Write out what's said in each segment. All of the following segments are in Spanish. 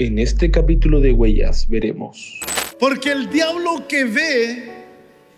En este capítulo de Huellas veremos. Porque el diablo que ve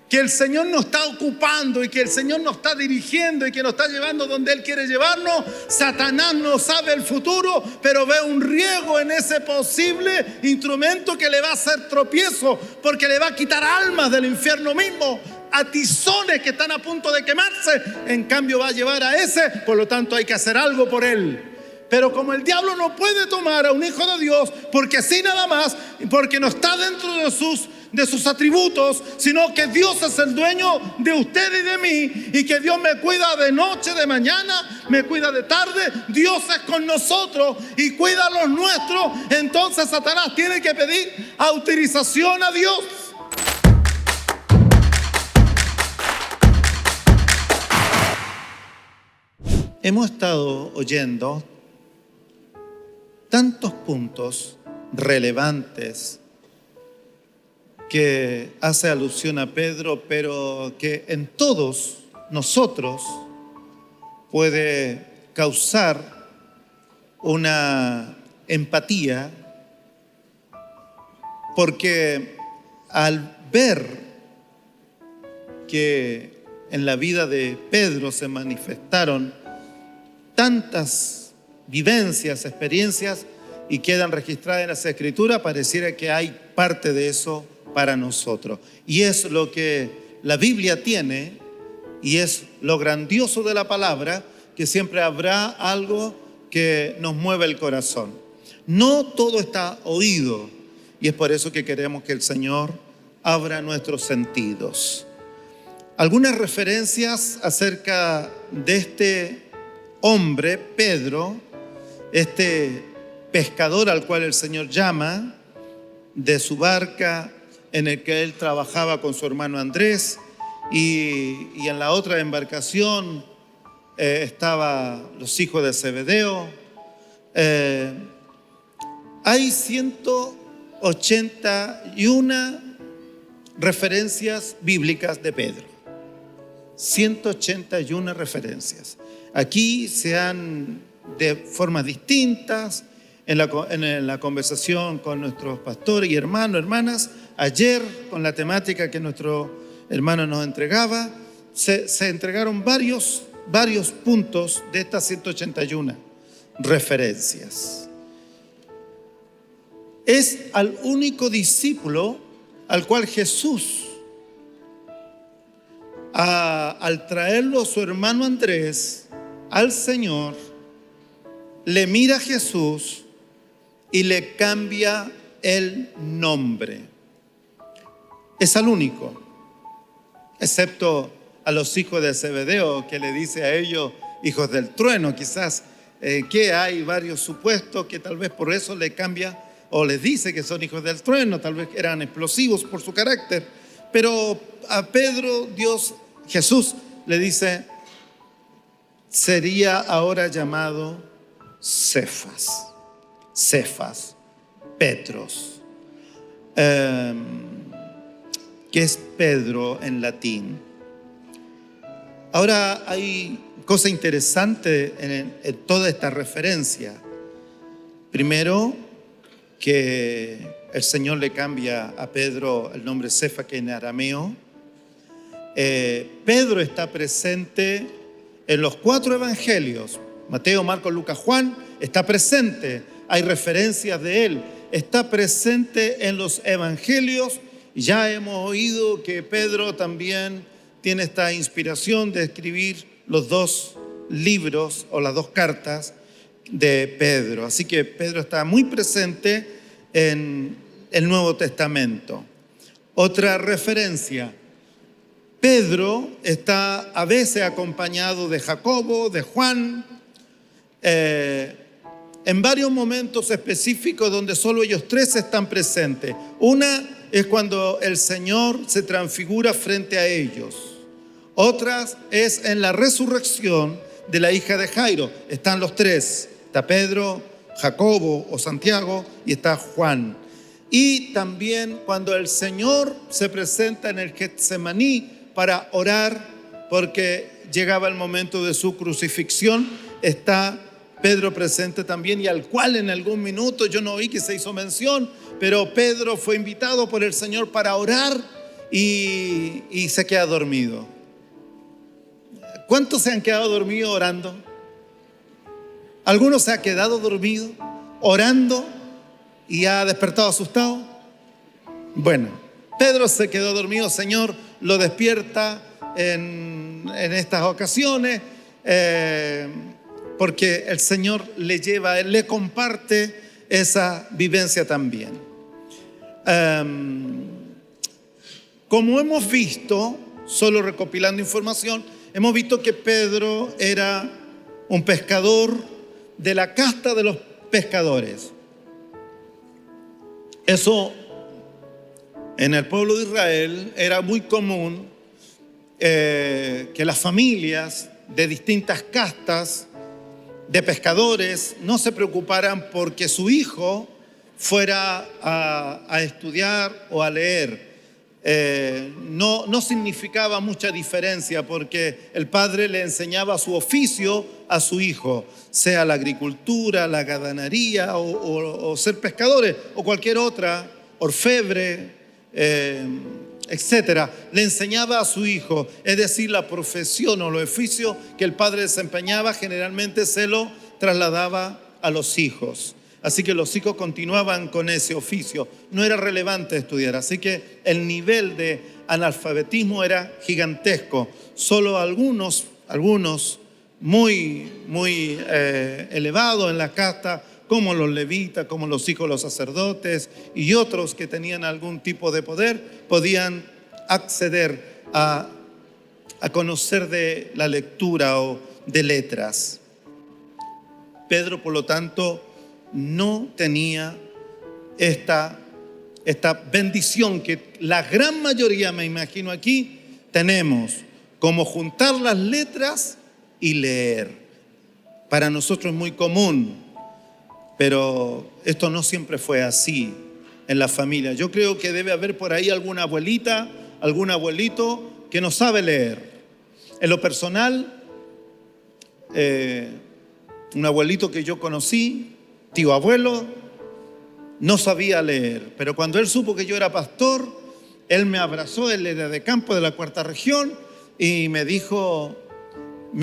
que el Señor nos está ocupando y que el Señor nos está dirigiendo y que nos está llevando donde Él quiere llevarnos, Satanás no sabe el futuro, pero ve un riesgo en ese posible instrumento que le va a hacer tropiezo, porque le va a quitar almas del infierno mismo, a tizones que están a punto de quemarse. En cambio va a llevar a ese, por lo tanto hay que hacer algo por él. Pero como el diablo no puede tomar a un hijo de Dios, porque así nada más, porque no está dentro de sus atributos, sino que Dios es el dueño de usted y de mí, y que Dios me cuida de noche, de mañana, me cuida de tarde. Dios es con nosotros y cuida a los nuestros. Entonces Satanás tiene que pedir autorización a Dios. Hemos estado oyendo tantos puntos relevantes que hace alusión a Pedro, pero que en todos nosotros puede causar una empatía, porque al ver que en la vida de Pedro se manifestaron tantas vivencias, experiencias, y quedan registradas en las Escrituras, pareciera que hay parte de eso para nosotros. Y es lo que la Biblia tiene, y es lo grandioso de la palabra, que siempre habrá algo que nos mueve el corazón. No todo está oído, y es por eso que queremos que el Señor abra nuestros sentidos. Algunas referencias acerca de este hombre, Pedro, este pescador al cual el Señor llama, de su barca en el que él trabajaba con su hermano Andrés, y en la otra embarcación estaban los hijos de Zebedeo. Hay 181 referencias bíblicas de Pedro. 181 referencias. Aquí se han, de formas distintas, en la conversación con nuestros pastores y hermanas, ayer con la temática que nuestro hermano nos entregaba, se entregaron varios puntos de estas 181 referencias. Es al único discípulo al cual Jesús, al traerlo a su hermano Andrés al Señor, le mira a Jesús y le cambia el nombre. Es al único, excepto a los hijos de Zebedeo, que le dice a ellos hijos del trueno. Quizás que hay varios supuestos que tal vez por eso le cambia o les dice que son hijos del trueno. Tal vez eran explosivos por su carácter. Pero a Pedro, Jesús le dice, sería ahora llamado Cefas, Petros, que es Pedro en latín. Ahora hay cosa interesante en toda esta referencia. Primero, que el Señor le cambia a Pedro el nombre Cefa, que en arameo. Pedro está presente en los 4 evangelios, Mateo, Marcos, Lucas, Juan. Está presente, hay referencias de él. Está presente en los evangelios. Ya hemos oído que Pedro también tiene esta inspiración de escribir los 2 libros o las 2 cartas de Pedro. Así que Pedro está muy presente en el Nuevo Testamento. Otra referencia: Pedro está a veces acompañado de Jacobo, de Juan, en varios momentos específicos donde solo ellos 3 están presentes. Una es cuando el Señor se transfigura frente a ellos. Otra es en la resurrección de la hija de Jairo. Están los 3. Está Pedro, Jacobo o Santiago y está Juan. Y también cuando el Señor se presenta en el Getsemaní para orar, porque llegaba el momento de su crucifixión, está Pedro presente también y al cual en algún minuto yo no oí que se hizo mención, pero Pedro fue invitado por el Señor para orar y se queda dormido. ¿Cuántos se han quedado dormidos orando? ¿Alguno se ha quedado dormido orando y ha despertado asustado? Bueno, Pedro se quedó dormido, Señor lo despierta en estas ocasiones porque el Señor le lleva, Él le comparte esa vivencia también. Como hemos visto, solo recopilando información, hemos visto que Pedro era un pescador de la casta de los pescadores. Eso en el pueblo de Israel era muy común, que las familias de distintas castas de pescadores no se preocuparan porque su hijo fuera a estudiar o a leer. No significaba mucha diferencia porque el padre le enseñaba su oficio a su hijo, sea la agricultura, la ganadería o ser pescadores o cualquier otra, orfebre, etcétera. Le enseñaba a su hijo, es decir, la profesión o el oficio que el padre desempeñaba generalmente se lo trasladaba a los hijos. Así que los hijos continuaban con ese oficio. No era relevante estudiar. Así que el nivel de analfabetismo era gigantesco. Solo algunos muy elevados en la casta, como los levitas, como los hijos de los sacerdotes y otros que tenían algún tipo de poder, podían acceder a conocer de la lectura o de letras. Pedro, por lo tanto, no tenía esta bendición que la gran mayoría, me imagino aquí, tenemos, como juntar las letras y leer. Para nosotros es muy común, pero esto no siempre fue así en la familia. Yo creo que debe haber por ahí alguna abuelita, algún abuelito que no sabe leer. En lo personal, un abuelito que yo conocí, tío abuelo, no sabía leer, pero cuando él supo que yo era pastor, él me abrazó, él era de campo de la cuarta región y me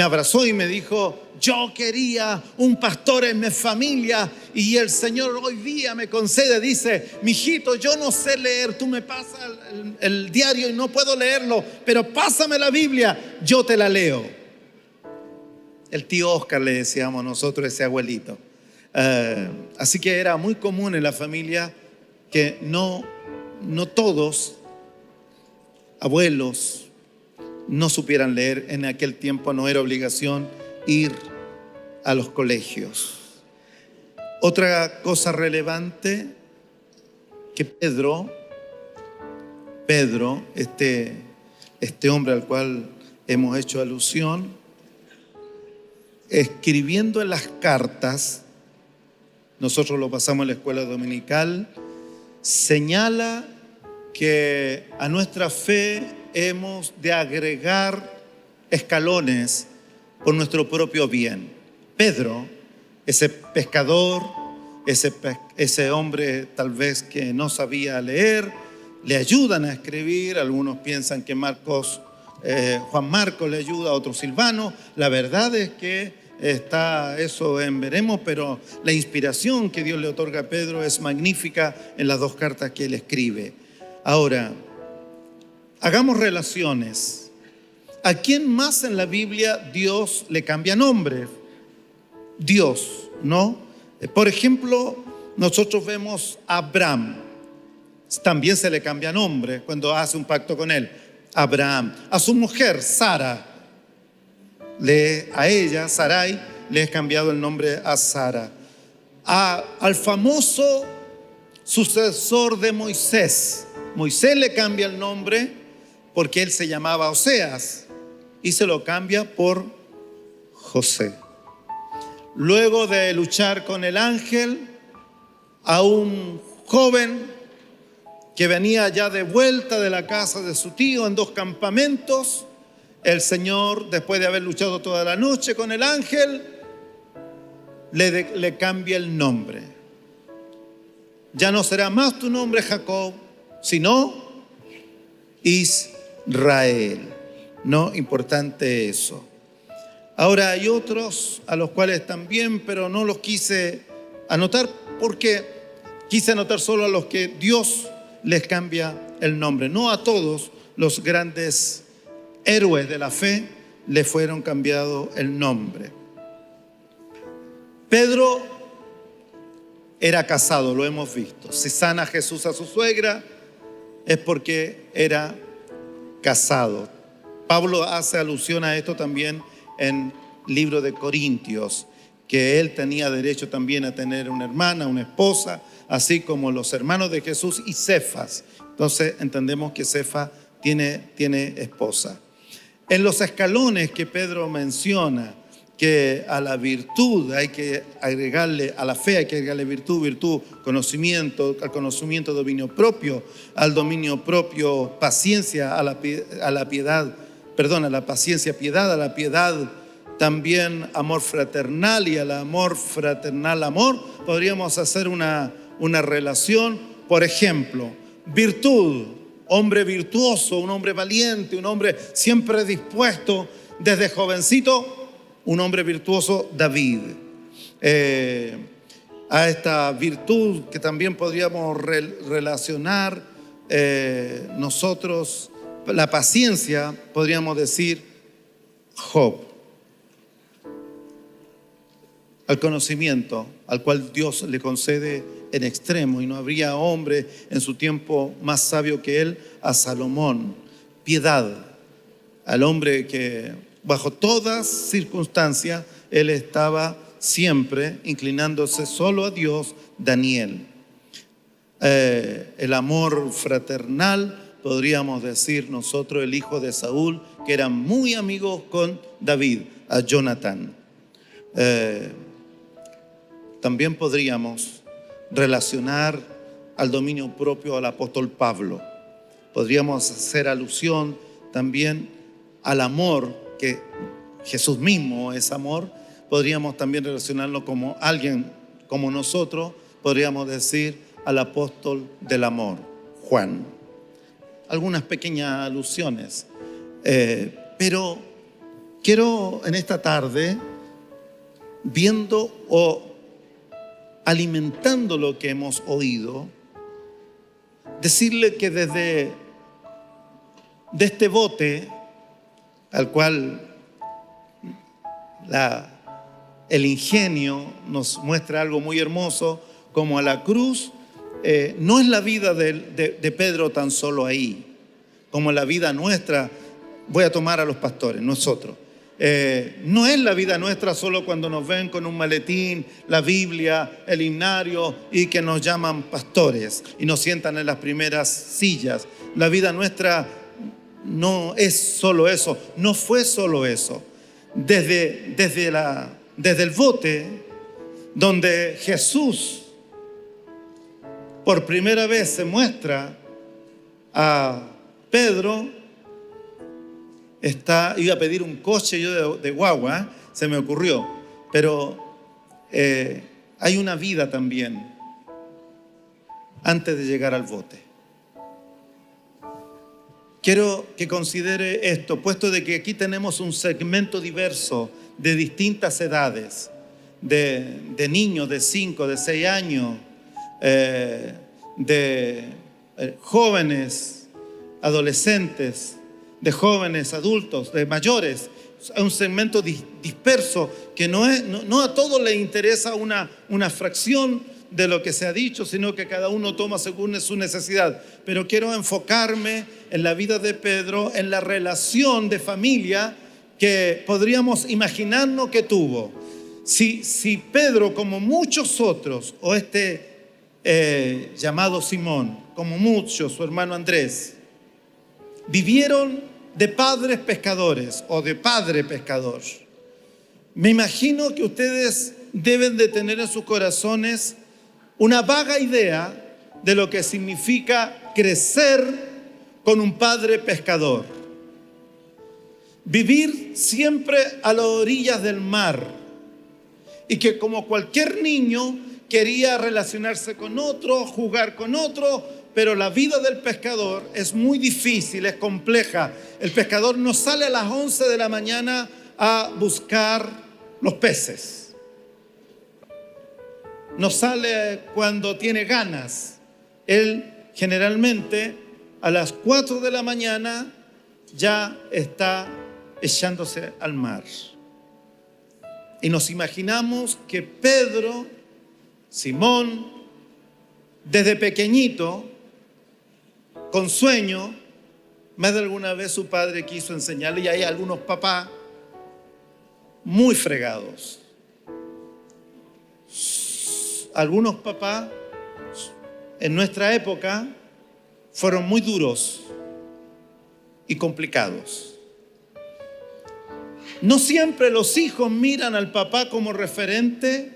abrazó y me dijo, yo quería un pastor en mi familia y el Señor hoy día me concede, dice, mijito, yo no sé leer, tú me pasas el diario y no puedo leerlo, pero pásame la Biblia, yo te la leo. El tío Oscar le decíamos nosotros, ese abuelito. Así que era muy común en la familia que no todos abuelos no supieran leer. En aquel tiempo no era obligación ir a los colegios. Otra cosa relevante que Pedro, este hombre al cual hemos hecho alusión, escribiendo en las cartas, nosotros lo pasamos en la escuela dominical, señala que a nuestra fe hemos de agregar escalones por nuestro propio bien. Pedro, ese pescador, ese hombre tal vez que no sabía leer, le ayudan a escribir. Algunos piensan que Juan Marcos le ayuda, otros Silvano. La verdad es que está eso en veremos, pero la inspiración que Dios le otorga a Pedro es magnífica en las dos cartas que él escribe. Ahora, hagamos relaciones. ¿A quién más en la Biblia Dios le cambia nombre? Dios, ¿no? Por ejemplo, nosotros vemos a Abraham. También se le cambia nombre cuando hace un pacto con él. Abraham. A su mujer, Sara. A ella, Sarai, le he cambiado el nombre a Sara. Al famoso sucesor de Moisés le cambia el nombre porque él se llamaba Oseas y se lo cambia por José. Luego de luchar con el ángel, a un joven que venía ya de vuelta de la casa de su tío en 2 campamentos, el Señor, después de haber luchado toda la noche con el ángel, le cambia el nombre. Ya no será más tu nombre Jacob, sino Israel. No, importante eso. Ahora hay otros a los cuales también, pero no los quise anotar porque quise anotar solo a los que Dios les cambia el nombre. No a todos los grandes héroes de la fe le fueron cambiado el nombre. Pedro era casado, lo hemos visto. Si sana Jesús a su suegra, es porque era casado. Pablo hace alusión a esto también en el libro de Corintios, que él tenía derecho también a tener una hermana, una esposa, así como los hermanos de Jesús y Cefas. Entonces entendemos que Cefas tiene esposa. En los escalones que Pedro menciona, que a la virtud hay que agregarle, a la fe hay que agregarle virtud, conocimiento, al conocimiento dominio propio, al dominio propio paciencia, a la paciencia piedad, a la piedad también amor fraternal y al amor fraternal amor. Podríamos hacer una relación, por ejemplo, virtud, hombre virtuoso, un hombre valiente, un hombre siempre dispuesto desde jovencito. Un hombre virtuoso, David. A esta virtud que también podríamos relacionar nosotros, la paciencia, podríamos decir Job. Al conocimiento al cual Dios le concede en extremo, y no habría hombre en su tiempo más sabio que él, a Salomón. Piedad, al hombre que bajo todas circunstancias, él estaba siempre inclinándose solo a Dios, Daniel. El amor fraternal, podríamos decir nosotros, el hijo de Saúl, que era muy amigo con David, a Jonatán. También podríamos relacionar al dominio propio al apóstol Pablo. Podríamos hacer alusión también al amor, que Jesús mismo es amor. Podríamos también relacionarlo como alguien como nosotros, podríamos decir al apóstol del amor, Juan. Algunas pequeñas alusiones, pero quiero en esta tarde, viendo o alimentando lo que hemos oído, decirle que desde este bote al cual el ingenio nos muestra algo muy hermoso, como a la cruz, no es la vida de Pedro tan solo ahí, como la vida nuestra. Voy a tomar a los pastores, nosotros. No es la vida nuestra solo cuando nos ven con un maletín, la Biblia, el himnario y que nos llaman pastores y nos sientan en las primeras sillas. La vida nuestra no es solo eso, no fue solo eso. Desde el bote donde Jesús por primera vez se muestra a Pedro, iba a pedir un coche yo de guagua, se me ocurrió, pero hay una vida también antes de llegar al bote. Quiero que considere esto, puesto de que aquí tenemos un segmento diverso de distintas edades, de niños de 5, de 6 años, de jóvenes, adolescentes, de jóvenes, adultos, de mayores. Es un segmento disperso que no a todos les interesa una fracción de lo que se ha dicho, sino que cada uno toma según su necesidad. Pero quiero enfocarme en la vida de Pedro, en la relación de familia que podríamos imaginarnos que tuvo. Si Pedro, como muchos otros, o llamado Simón, como muchos, su hermano Andrés, vivieron de padres pescadores o de padre pescador, me imagino que ustedes deben de tener en sus corazones una vaga idea de lo que significa crecer con un padre pescador. Vivir siempre a las orillas del mar y que como cualquier niño quería relacionarse con otro, jugar con otro, pero la vida del pescador es muy difícil, es compleja. El pescador no sale a las 11 de la mañana a buscar los peces. No sale cuando tiene ganas. Él generalmente a las 4 de la mañana ya está echándose al mar. Y nos imaginamos que Pedro, Simón, desde pequeñito, con sueño, más de alguna vez su padre quiso enseñarle, y hay algunos papás muy fregados. Algunos papás en nuestra época fueron muy duros y complicados. No siempre los hijos miran al papá como referente,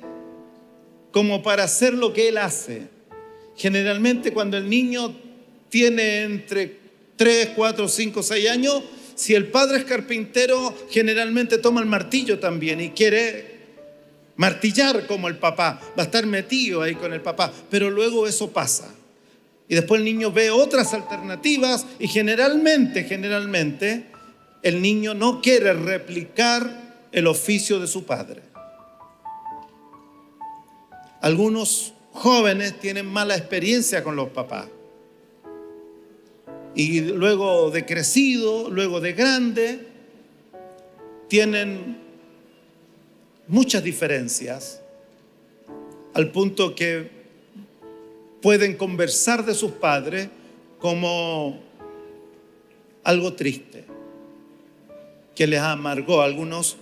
como para hacer lo que él hace. Generalmente cuando el niño tiene entre 3, 4, 5, 6 años, si el padre es carpintero, generalmente toma el martillo también y quiere martillar como el papá. Va a estar metido ahí con el papá, pero luego eso pasa. Y después el niño ve otras alternativas y generalmente, el niño no quiere replicar el oficio de su padre. Algunos jóvenes tienen mala experiencia con los papás. Y luego de crecido, luego de grande, tienen muchas diferencias, al punto que pueden conversar de sus padres como algo triste, que les amargó. Algunos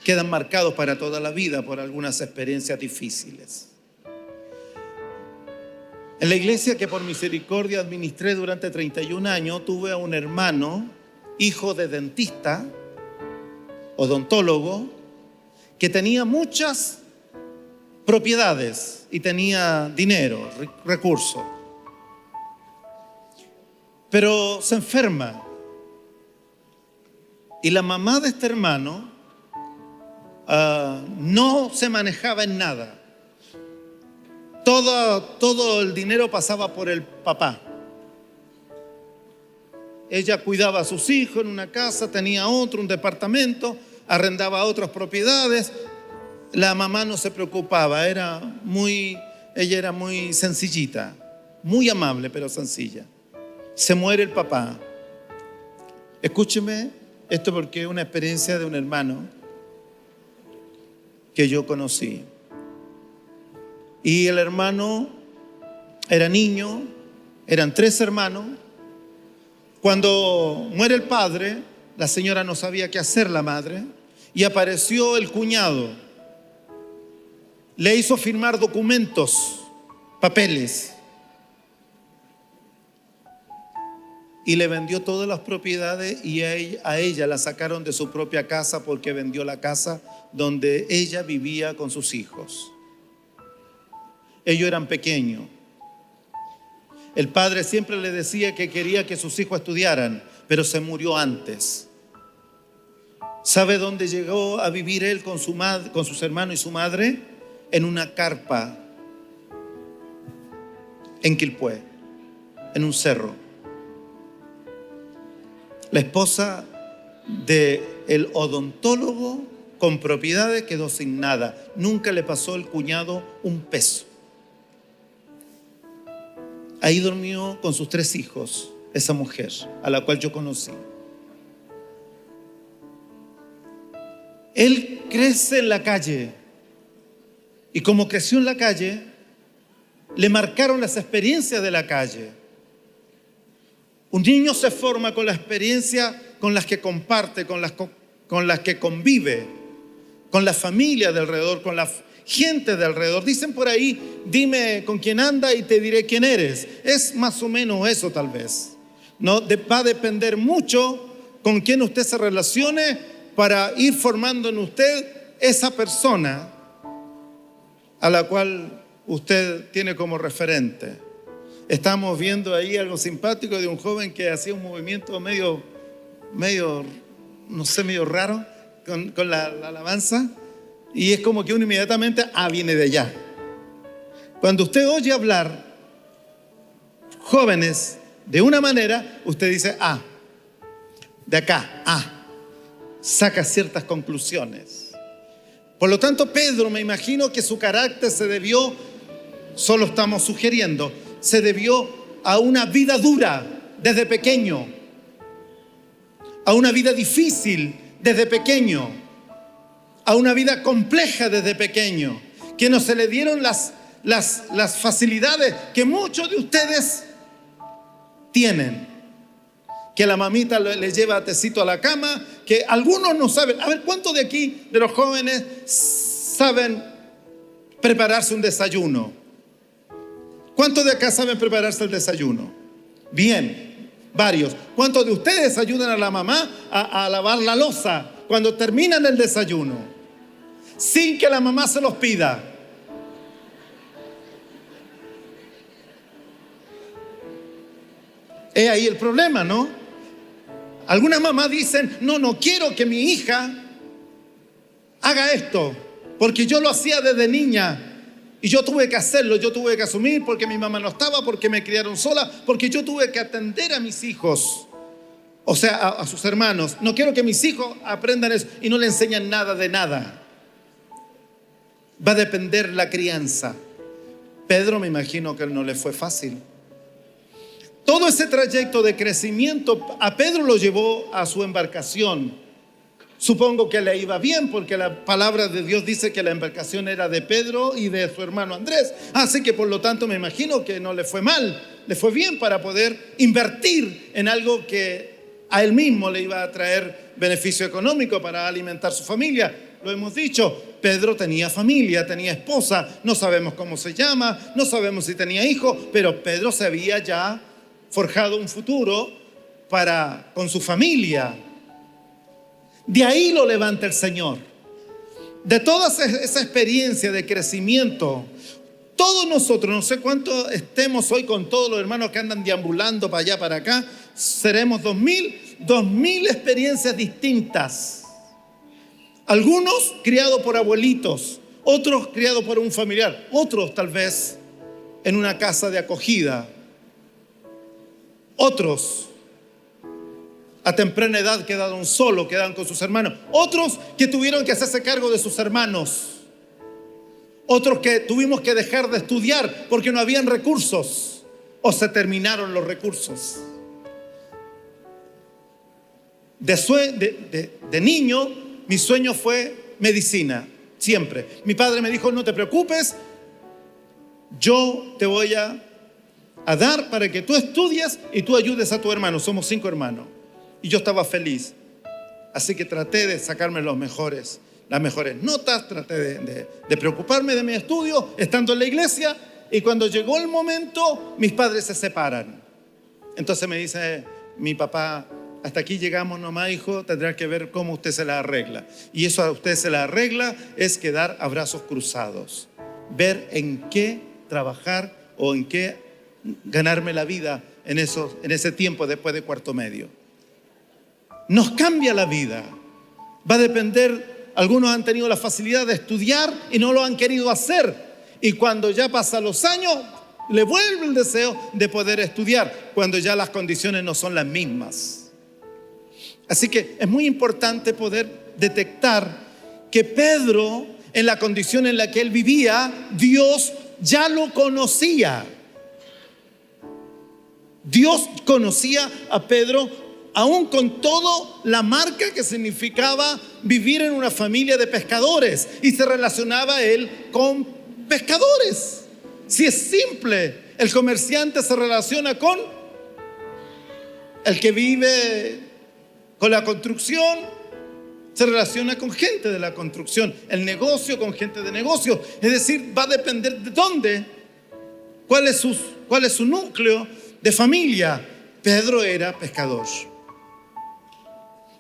quedan marcados para toda la vida por algunas experiencias difíciles. En la iglesia que por misericordia administré durante 31 años, tuve a un hermano, hijo de dentista, odontólogo, que tenía muchas propiedades y tenía dinero, recursos. Pero se enferma. Y la mamá de este hermano no se manejaba en nada. Todo el dinero pasaba por el papá. Ella cuidaba a sus hijos en una casa, tenía otro, un departamento, arrendaba otras propiedades. La mamá no se preocupaba, ella era muy sencillita, muy amable, pero sencilla. Se muere el papá. Escúcheme esto porque es una experiencia de un hermano que yo conocí. Y el hermano era niño, eran 3 hermanos. Cuando muere el padre, la señora no sabía qué hacer, la madre, y apareció el cuñado. Le hizo firmar documentos, papeles, y le vendió todas las propiedades, y a ella la sacaron de su propia casa porque vendió la casa donde ella vivía con sus hijos. Ellos eran pequeños. El padre siempre le decía que quería que sus hijos estudiaran, pero se murió antes. ¿Sabe dónde llegó a vivir él con sus hermanos y su madre? En una carpa en Quilpué, en un cerro. La esposa del odontólogo con propiedades quedó sin nada. Nunca le pasó el cuñado un peso. Ahí durmió con sus 3 hijos, esa mujer a la cual yo conocí. Él crece en la calle, y como creció en la calle, le marcaron las experiencias de la calle. Un niño se forma con la experiencia con las que comparte, con las que convive, con la familia de alrededor, con la gente de alrededor. Dicen por ahí, dime con quién anda y te diré quién eres. Es más o menos eso tal vez. No, va a depender mucho con quién usted se relacione para ir formando en usted esa persona a la cual usted tiene como referente. Estamos viendo ahí algo simpático de un joven que hacía un movimiento medio, no sé, medio raro con la alabanza. Y es como que uno inmediatamente, viene de allá. Cuando usted oye hablar jóvenes de una manera, usted dice, de acá, saca ciertas conclusiones. Por lo tanto, Pedro, me imagino que su carácter se debió, solo estamos sugiriendo, se debió a una vida dura desde pequeño, a una vida difícil desde pequeño, a una vida compleja desde pequeño, que no se le dieron las facilidades que muchos de ustedes tienen. Que la mamita le lleva tecito a la cama, que algunos no saben. A ver, ¿cuántos de aquí, de los jóvenes, saben prepararse un desayuno? ¿Cuántos de acá saben prepararse el desayuno? Bien, varios. ¿Cuántos de ustedes ayudan a la mamá a lavar la loza cuando terminan el desayuno? Sin que la mamá se los pida. Es ahí el problema, ¿no? Algunas mamás dicen, no quiero que mi hija haga esto, porque yo lo hacía desde niña y yo tuve que hacerlo, yo tuve que asumir porque mi mamá no estaba, porque me criaron sola, porque yo tuve que atender a mis hijos, o sea, a sus hermanos. No quiero que mis hijos aprendan eso y no le enseñan nada de nada. Va a depender la crianza. Pedro, me imagino que no le fue fácil. Todo ese trayecto de crecimiento a Pedro lo llevó a su embarcación. Supongo que le iba bien porque la palabra de Dios dice que la embarcación era de Pedro y de su hermano Andrés. Así que por lo tanto me imagino que no le fue mal, le fue bien para poder invertir en algo que a él mismo le iba a traer beneficio económico para alimentar su familia. Lo hemos dicho, Pedro tenía familia, tenía esposa, no sabemos cómo se llama, no sabemos si tenía hijos, pero Pedro se había ya forjado un futuro con su familia. De ahí lo levanta el Señor. De toda esa experiencia de crecimiento, todos nosotros, no sé cuánto estemos hoy con todos los hermanos que andan deambulando para allá, para acá, seremos 2000 experiencias distintas. Algunos criados por abuelitos, otros criados por un familiar, otros tal vez en una casa de acogida. Otros a temprana edad quedaron solos, quedaron con sus hermanos. Otros que tuvieron que hacerse cargo de sus hermanos. Otros que tuvimos que dejar de estudiar porque no habían recursos o se terminaron los recursos. De niño, mi sueño fue medicina, siempre. Mi padre me dijo, no te preocupes, yo te voy a dar para que tú estudies y tú ayudes a tu hermano. Somos 5 hermanos. Y yo estaba feliz. Así que traté de sacarme las mejores notas, traté de preocuparme de mi estudio, estando en la iglesia. Y cuando llegó el momento, mis padres se separan. Entonces me dice mi papá, hasta aquí llegamos nomás, hijo, tendrá que ver cómo usted se la arregla. Y eso a usted se la arregla es quedar a brazos cruzados. Ver en qué trabajar o en qué ganarme la vida en ese tiempo después de cuarto medio. Nos cambia la vida. Va a depender, algunos han tenido la facilidad de estudiar y no lo han querido hacer. Y cuando ya pasan los años, le vuelve el deseo de poder estudiar, cuando ya las condiciones no son las mismas. Así que es muy importante poder detectar que Pedro, en la condición en la que él vivía, Dios ya lo conocía. Dios conocía a Pedro aún con toda la marca que significaba vivir en una familia de pescadores, y se relacionaba él con pescadores. Si es simple, el comerciante se relaciona con el que vive con la construcción, se relaciona con gente de la construcción, el negocio con gente de negocio. Es decir, va a depender de dónde, cuál es su núcleo de familia. Pedro era pescador.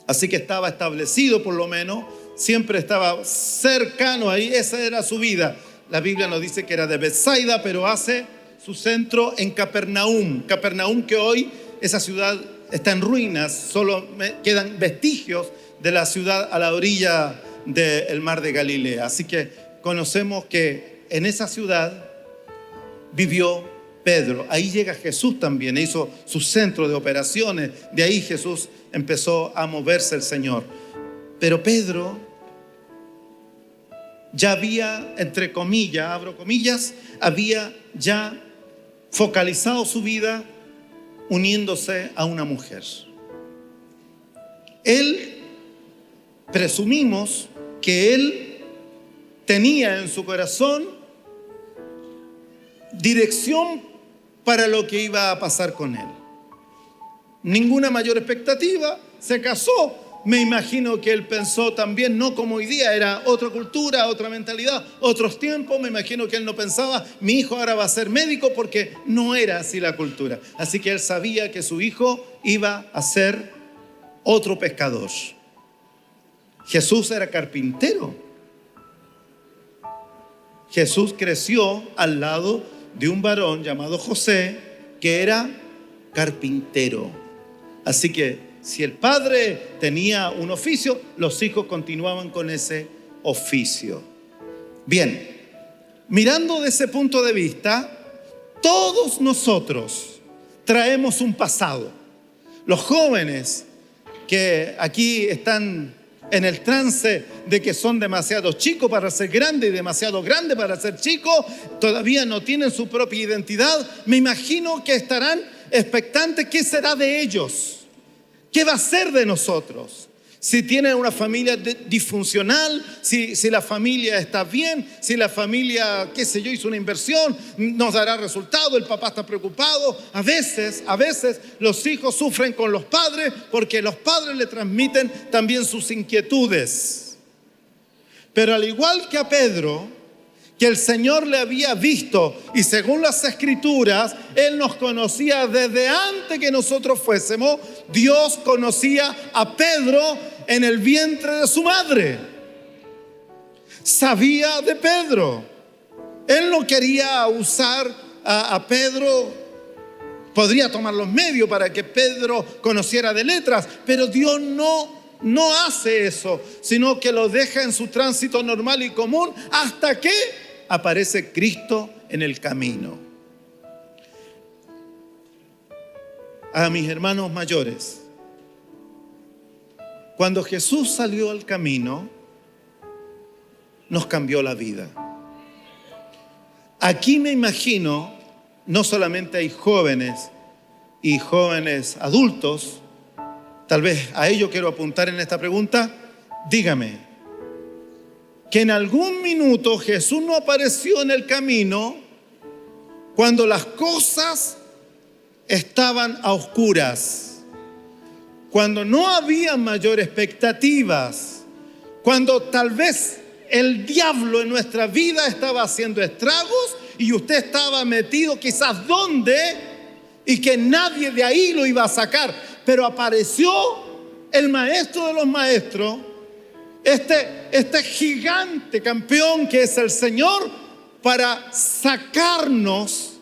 Así que estaba establecido, por lo menos, siempre estaba cercano ahí, esa era su vida. La Biblia nos dice que era de Betsaida, pero hace su centro en Capernaum. Capernaum, que hoy esa ciudad está en ruinas, solo quedan vestigios de la ciudad a la orilla del mar de Galilea. Así que conocemos que en esa ciudad vivió Pedro. Ahí llega Jesús también, hizo su centro de operaciones. De ahí Jesús empezó a moverse el Señor. Pero Pedro ya había, entre comillas, abro comillas, había ya focalizado su vida uniéndose a una mujer. Presumimos que él tenía en su corazón dirección para lo que iba a pasar con él. Ninguna mayor expectativa, se casó. Me imagino que él pensó también, no como hoy día, era otra cultura, otra mentalidad, otros tiempos. Me imagino que él no pensaba, mi hijo ahora va a ser médico, porque no era así la cultura. Así que él sabía que su hijo iba a ser otro pescador. Jesús era carpintero. Jesús creció al lado de un varón llamado José, que era carpintero. Así que si el padre tenía un oficio, los hijos continuaban con ese oficio. Bien, mirando de ese punto de vista, todos nosotros traemos un pasado. Los jóvenes que aquí están en el trance de que son demasiado chicos para ser grandes y demasiado grandes para ser chicos, todavía no tienen su propia identidad. Me imagino que estarán expectantes. ¿Qué será de ellos? ¿Qué va a ser de nosotros? Si tienen una familia disfuncional, si la familia está bien, si la familia, qué sé yo, hizo una inversión, nos dará resultado, el papá está preocupado. A veces los hijos sufren con los padres porque los padres le transmiten también sus inquietudes. Pero al igual que a Pedro, que el Señor le había visto, y según las Escrituras, Él nos conocía desde antes que nosotros fuésemos. Dios conocía a Pedro en el vientre de su madre. Sabía de Pedro. Él no quería usar a Pedro. Podría tomar los medios para que Pedro conociera de letras, pero Dios no hace eso, sino que lo deja en su tránsito normal y común hasta que aparece Cristo en el camino. A mis hermanos mayores, cuando Jesús salió al camino, nos cambió la vida. Aquí me imagino, no solamente hay jóvenes y jóvenes adultos, tal vez a ello quiero apuntar en esta pregunta. Dígame, que en algún minuto Jesús no apareció en el camino cuando las cosas estaban a oscuras, cuando no había mayor expectativas, cuando tal vez el diablo en nuestra vida estaba haciendo estragos y usted estaba metido quizás donde y que nadie de ahí lo iba a sacar. Pero apareció el maestro de los maestros, este gigante campeón que es el Señor, para sacarnos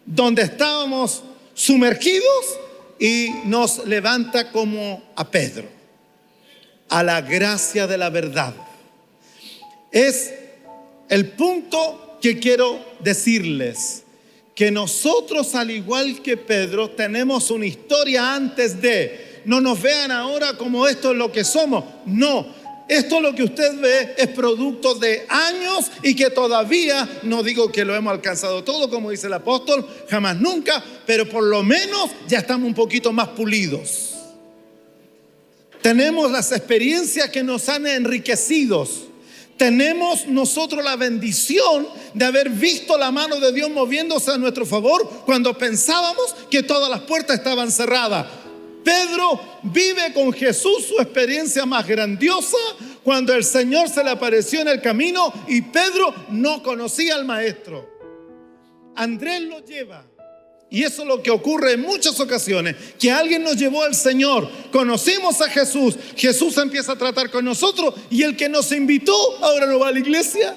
donde estábamos sumergidos y nos levanta como a Pedro, a la gracia de la verdad. Es el punto que quiero decirles, que nosotros, al igual que Pedro, tenemos una historia antes de. No nos vean ahora como esto es lo que somos. No. Esto lo que usted ve es producto de años y que todavía, no digo que lo hemos alcanzado todo, como dice el apóstol, jamás nunca, pero por lo menos ya estamos un poquito más pulidos. Tenemos las experiencias que nos han enriquecido. Tenemos nosotros la bendición de haber visto la mano de Dios moviéndose a nuestro favor cuando pensábamos que todas las puertas estaban cerradas. Pedro vive con Jesús su experiencia más grandiosa cuando el Señor se le apareció en el camino y Pedro no conocía al maestro. Andrés lo lleva. Y eso es lo que ocurre en muchas ocasiones, que alguien nos llevó al Señor, conocimos a Jesús, Jesús empieza a tratar con nosotros y el que nos invitó ahora no va a la iglesia.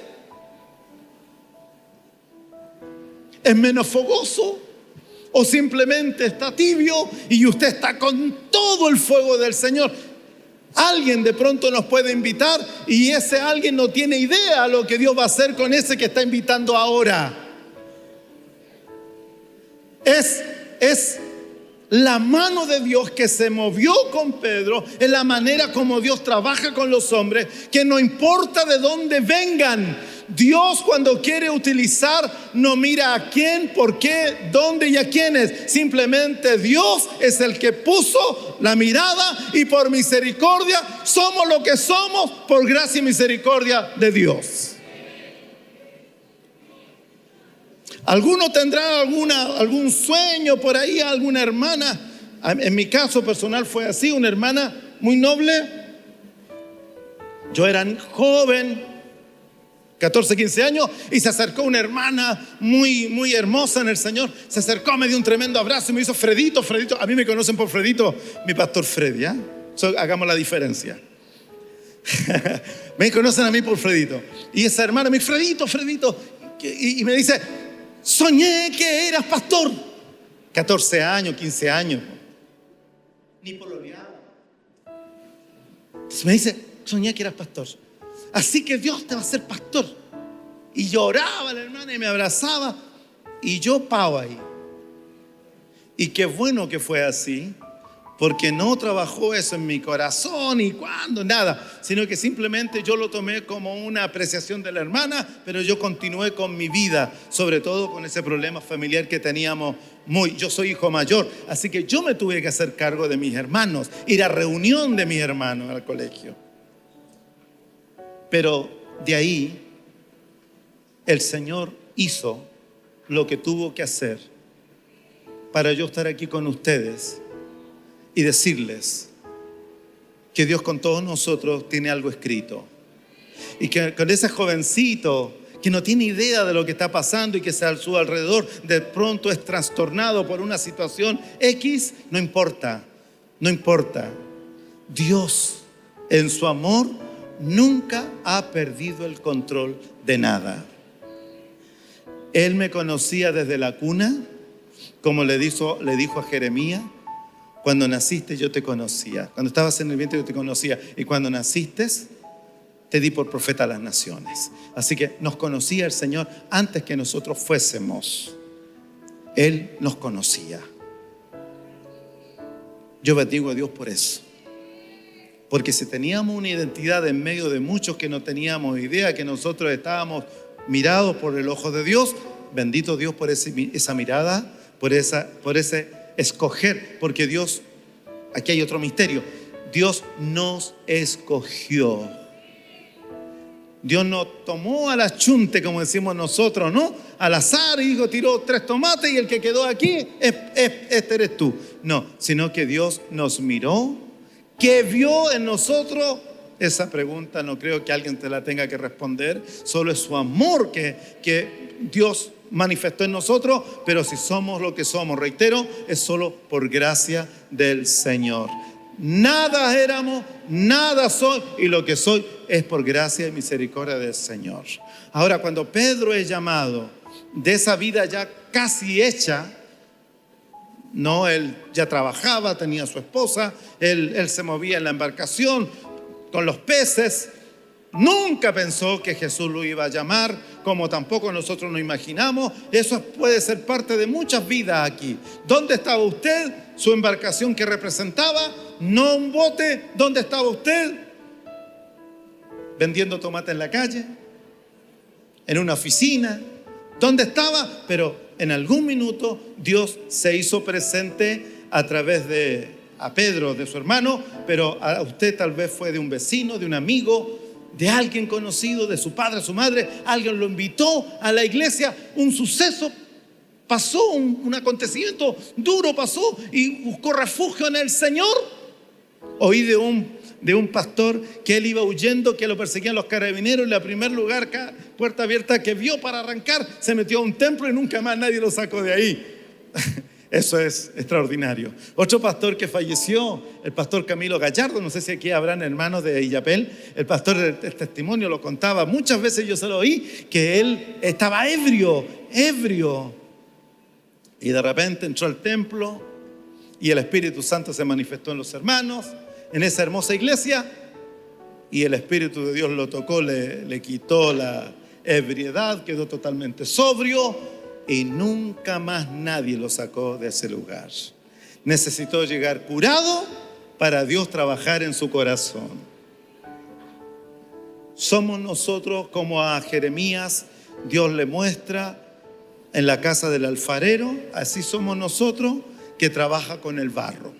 Es menos fogoso o simplemente está tibio y usted está con todo el fuego del Señor. Alguien de pronto nos puede invitar y ese alguien no tiene idea lo que Dios va a hacer con ese que está invitando ahora. Es la mano de Dios que se movió con Pedro, es la manera como Dios trabaja con los hombres, que no importa de dónde vengan, Dios cuando quiere utilizar no mira a quién, por qué, dónde y a quiénes. Simplemente Dios es el que puso la mirada y por misericordia somos lo que somos por gracia y misericordia de Dios. Alguno tendrá algún sueño por ahí, alguna hermana. En mi caso personal fue así, una hermana muy noble. Yo era joven, 14, 15 años, y se acercó una hermana muy hermosa en el Señor. Se acercó, me dio un tremendo abrazo y me dijo: Fredito. A mí me conocen por Fredito, mi pastor Freddy, ¿eh? Hagamos la diferencia. Me conocen a mí por Fredito. Y esa hermana me dijo: Fredito. Y me dice: soñé que eras pastor. 14 años, 15 años. Ni pololeaba. Entonces me dice: soñé que eras pastor. Así que Dios te va a hacer pastor. Y lloraba la hermana y me abrazaba. Y yo pavo ahí. Y qué bueno que fue así. Porque no trabajó eso en mi corazón y cuando, nada. Sino que simplemente yo lo tomé como una apreciación de la hermana. Pero yo continué con mi vida. Sobre todo con ese problema familiar que teníamos. Yo soy hijo mayor. Así que yo me tuve que hacer cargo de mis hermanos. Ir a reunión de mis hermanos al colegio. Pero de ahí el Señor hizo lo que tuvo que hacer para yo estar aquí con ustedes y decirles que Dios con todos nosotros tiene algo escrito. Y que con ese jovencito que no tiene idea de lo que está pasando y que a su alrededor de pronto es trastornado por una situación X, no importa. Dios en su amor nunca ha perdido el control de nada. Él me conocía desde la cuna, como le dijo a Jeremías: cuando naciste yo te conocía, cuando estabas en el vientre yo te conocía, y cuando naciste te di por profeta a las naciones. Así que nos conocía el Señor antes que nosotros fuésemos. Él nos conocía. Yo bendigo a Dios por eso. Porque si teníamos una identidad en medio de muchos que no teníamos idea que nosotros estábamos mirados por el ojo de Dios, bendito Dios por esa mirada, por ese escoger, porque Dios, aquí hay otro misterio, Dios nos escogió. Dios no tomó al achunte, como decimos nosotros, ¿no? Al azar, y dijo, tiró 3 tomates y el que quedó aquí, este eres tú. No, sino que Dios nos miró. ¿Qué vio en nosotros? Esa pregunta no creo que alguien te la tenga que responder. Solo es su amor que Dios manifestó en nosotros. Pero si somos lo que somos, reitero, es solo por gracia del Señor. Nada éramos, nada soy, y lo que soy es por gracia y misericordia del Señor. Ahora, cuando Pedro es llamado de esa vida ya casi hecha, no, él ya trabajaba, tenía a su esposa, él se movía en la embarcación con los peces. Nunca pensó que Jesús lo iba a llamar, como tampoco nosotros nos imaginamos. Eso puede ser parte de muchas vidas aquí. ¿Dónde estaba usted? Su embarcación que representaba, no un bote. ¿Dónde estaba usted? Vendiendo tomate en la calle, en una oficina. ¿Dónde estaba? Pero en algún minuto Dios se hizo presente a través a Pedro, de su hermano, pero a usted tal vez fue de un vecino, de un amigo, de alguien conocido, de su padre, su madre. Alguien lo invitó a la iglesia, un suceso pasó, un acontecimiento duro pasó y buscó refugio en el Señor. Oí de un pastor que él iba huyendo, que lo perseguían los carabineros, y en primer lugar, puerta abierta que vio para arrancar, se metió a un templo y nunca más nadie lo sacó de ahí. Eso es extraordinario. Otro pastor que falleció, el pastor Camilo Gallardo, no sé si aquí habrán hermanos de Illapel, el pastor del testimonio lo contaba, muchas veces yo se lo oí, que él estaba ebrio, y de repente entró al templo y el Espíritu Santo se manifestó en los hermanos. en esa hermosa iglesia y el Espíritu de Dios lo tocó, le quitó la ebriedad, quedó totalmente sobrio y nunca más nadie lo sacó de ese lugar. Necesitó llegar curado para Dios trabajar en su corazón. Somos nosotros como a Jeremías, Dios le muestra en la casa del alfarero, así somos nosotros que trabaja con el barro.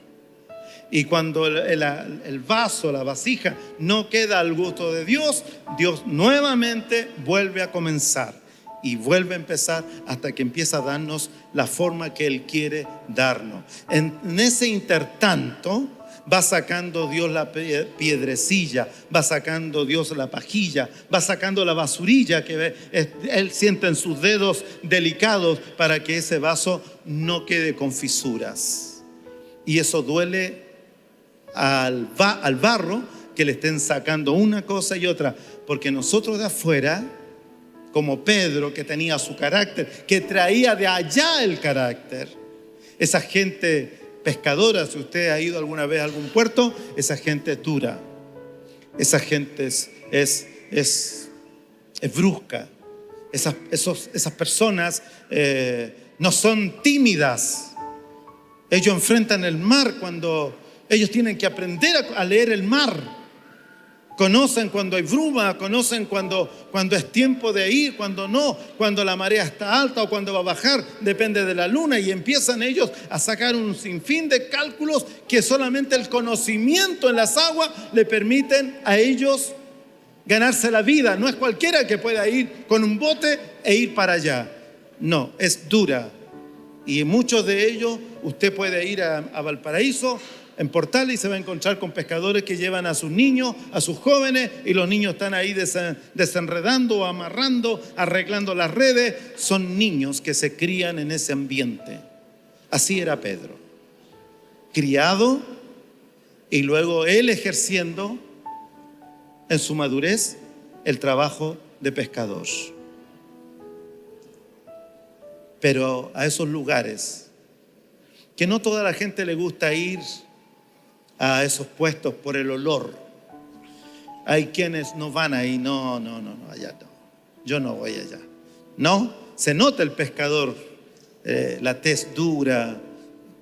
Y cuando el vaso, la vasija, no queda al gusto de Dios, Dios nuevamente vuelve a comenzar y vuelve a empezar hasta que empieza a darnos la forma que Él quiere darnos. En ese intertanto va sacando Dios la piedrecilla, va sacando Dios la pajilla, va sacando la basurilla que Él siente en sus dedos delicados para que ese vaso no quede con fisuras. Y eso duele al barro que le estén sacando una cosa y otra, porque nosotros de afuera, como Pedro, que tenía su carácter, que traía de allá el carácter, esa gente pescadora, si usted ha ido alguna vez a algún puerto, esa gente es dura, esa gente es brusca, esas personas no son tímidas. Ellos enfrentan el mar cuando ellos tienen que aprender a leer el mar. Conocen cuando hay bruma, conocen cuando es tiempo de ir, cuando no, cuando la marea está alta o cuando va a bajar, depende de la luna, y empiezan ellos a sacar un sinfín de cálculos que solamente el conocimiento en las aguas le permiten a ellos ganarse la vida. No es cualquiera que pueda ir con un bote e ir para allá. No, es dura. Y muchos de ellos, usted puede ir a Valparaíso, en Portales, y se va a encontrar con pescadores que llevan a sus niños, a sus jóvenes, y los niños están ahí desenredando, amarrando, arreglando las redes. Son niños que se crían en ese ambiente. Así era Pedro, criado y luego él ejerciendo en su madurez el trabajo de pescador. Pero a esos lugares que no toda la gente le gusta ir, a esos puestos por el olor. Hay quienes no van ahí, no, allá no. Yo no voy allá. No, se nota el pescador, la tez dura,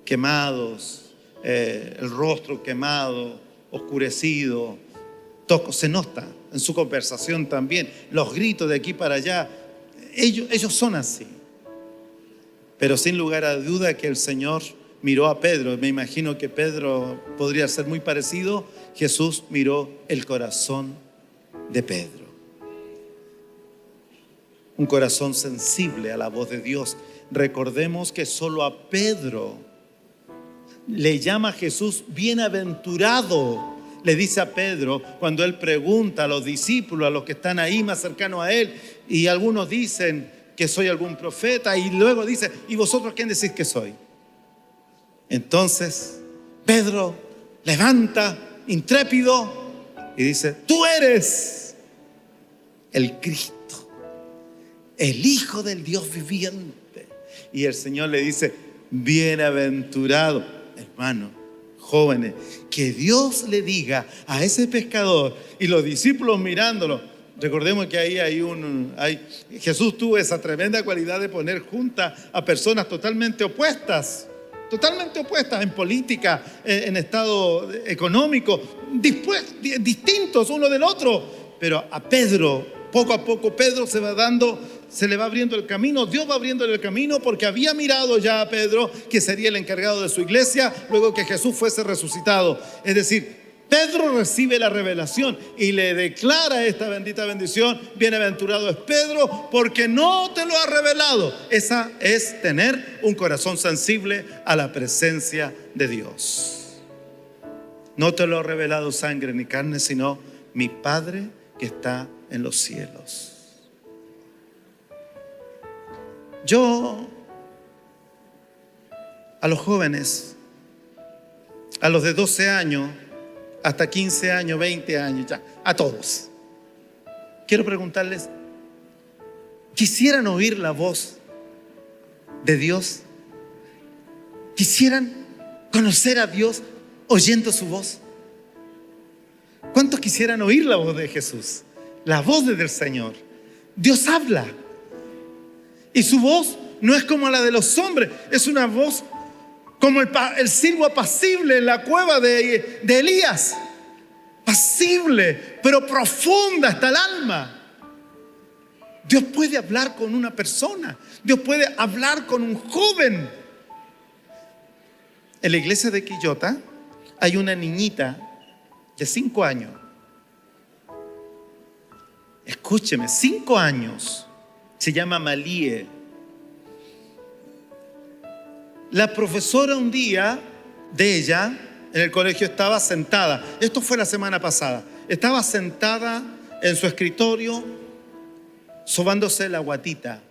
quemados, el rostro quemado, oscurecido, se nota en su conversación también, los gritos de aquí para allá. Ellos son así. Pero sin lugar a duda que el Señor miró a Pedro. Me imagino que Pedro podría ser muy parecido. Jesús miró el corazón de Pedro. Un corazón sensible a la voz de Dios. Recordemos que solo a Pedro le llama Jesús bienaventurado. Le dice a Pedro cuando él pregunta a los discípulos, a los que están ahí más cercanos a él, y algunos dicen que soy algún profeta, y luego dice, ¿y vosotros quién decís que soy? Entonces Pedro levanta intrépido y dice, tú eres el Cristo, el Hijo del Dios viviente. Y el Señor le dice, bienaventurado, hermano, jóvenes, que Dios le diga a ese pescador, y los discípulos mirándolo. Recordemos que ahí Jesús tuvo esa tremenda cualidad de poner juntas a personas totalmente opuestas en política, en estado económico, distintos uno del otro. Pero a Pedro, poco a poco, Pedro se le va abriendo el camino. Dios va abriendo el camino porque había mirado ya a Pedro que sería el encargado de su iglesia luego que Jesús fuese resucitado. Es decir, Pedro recibe la revelación y le declara esta bendita bendición: bienaventurado es Pedro, porque no te lo ha revelado. Esa es tener un corazón sensible a la presencia de Dios. No te lo ha revelado sangre ni carne, sino mi Padre que está en los cielos. Yo a los jóvenes, a los de 12 años, hasta 15 años, 20 años, ya, a todos, quiero preguntarles, ¿quisieran oír la voz de Dios? ¿Quisieran conocer a Dios oyendo su voz? ¿Cuántos quisieran oír la voz de Jesús? La voz del Señor. Dios habla. Y su voz no es como la de los hombres. Es una voz como el silbo apacible en la cueva de Elías. Pasible, pero profunda hasta el alma. Dios puede hablar con una persona. Dios puede hablar con un joven. En la iglesia de Quillota hay una niñita de 5 años. Escúcheme, 5 años. Se llama Malíe. La profesora un día de ella en el colegio estaba sentada. Esto fue la semana pasada. Estaba sentada en su escritorio sobándose la guatita.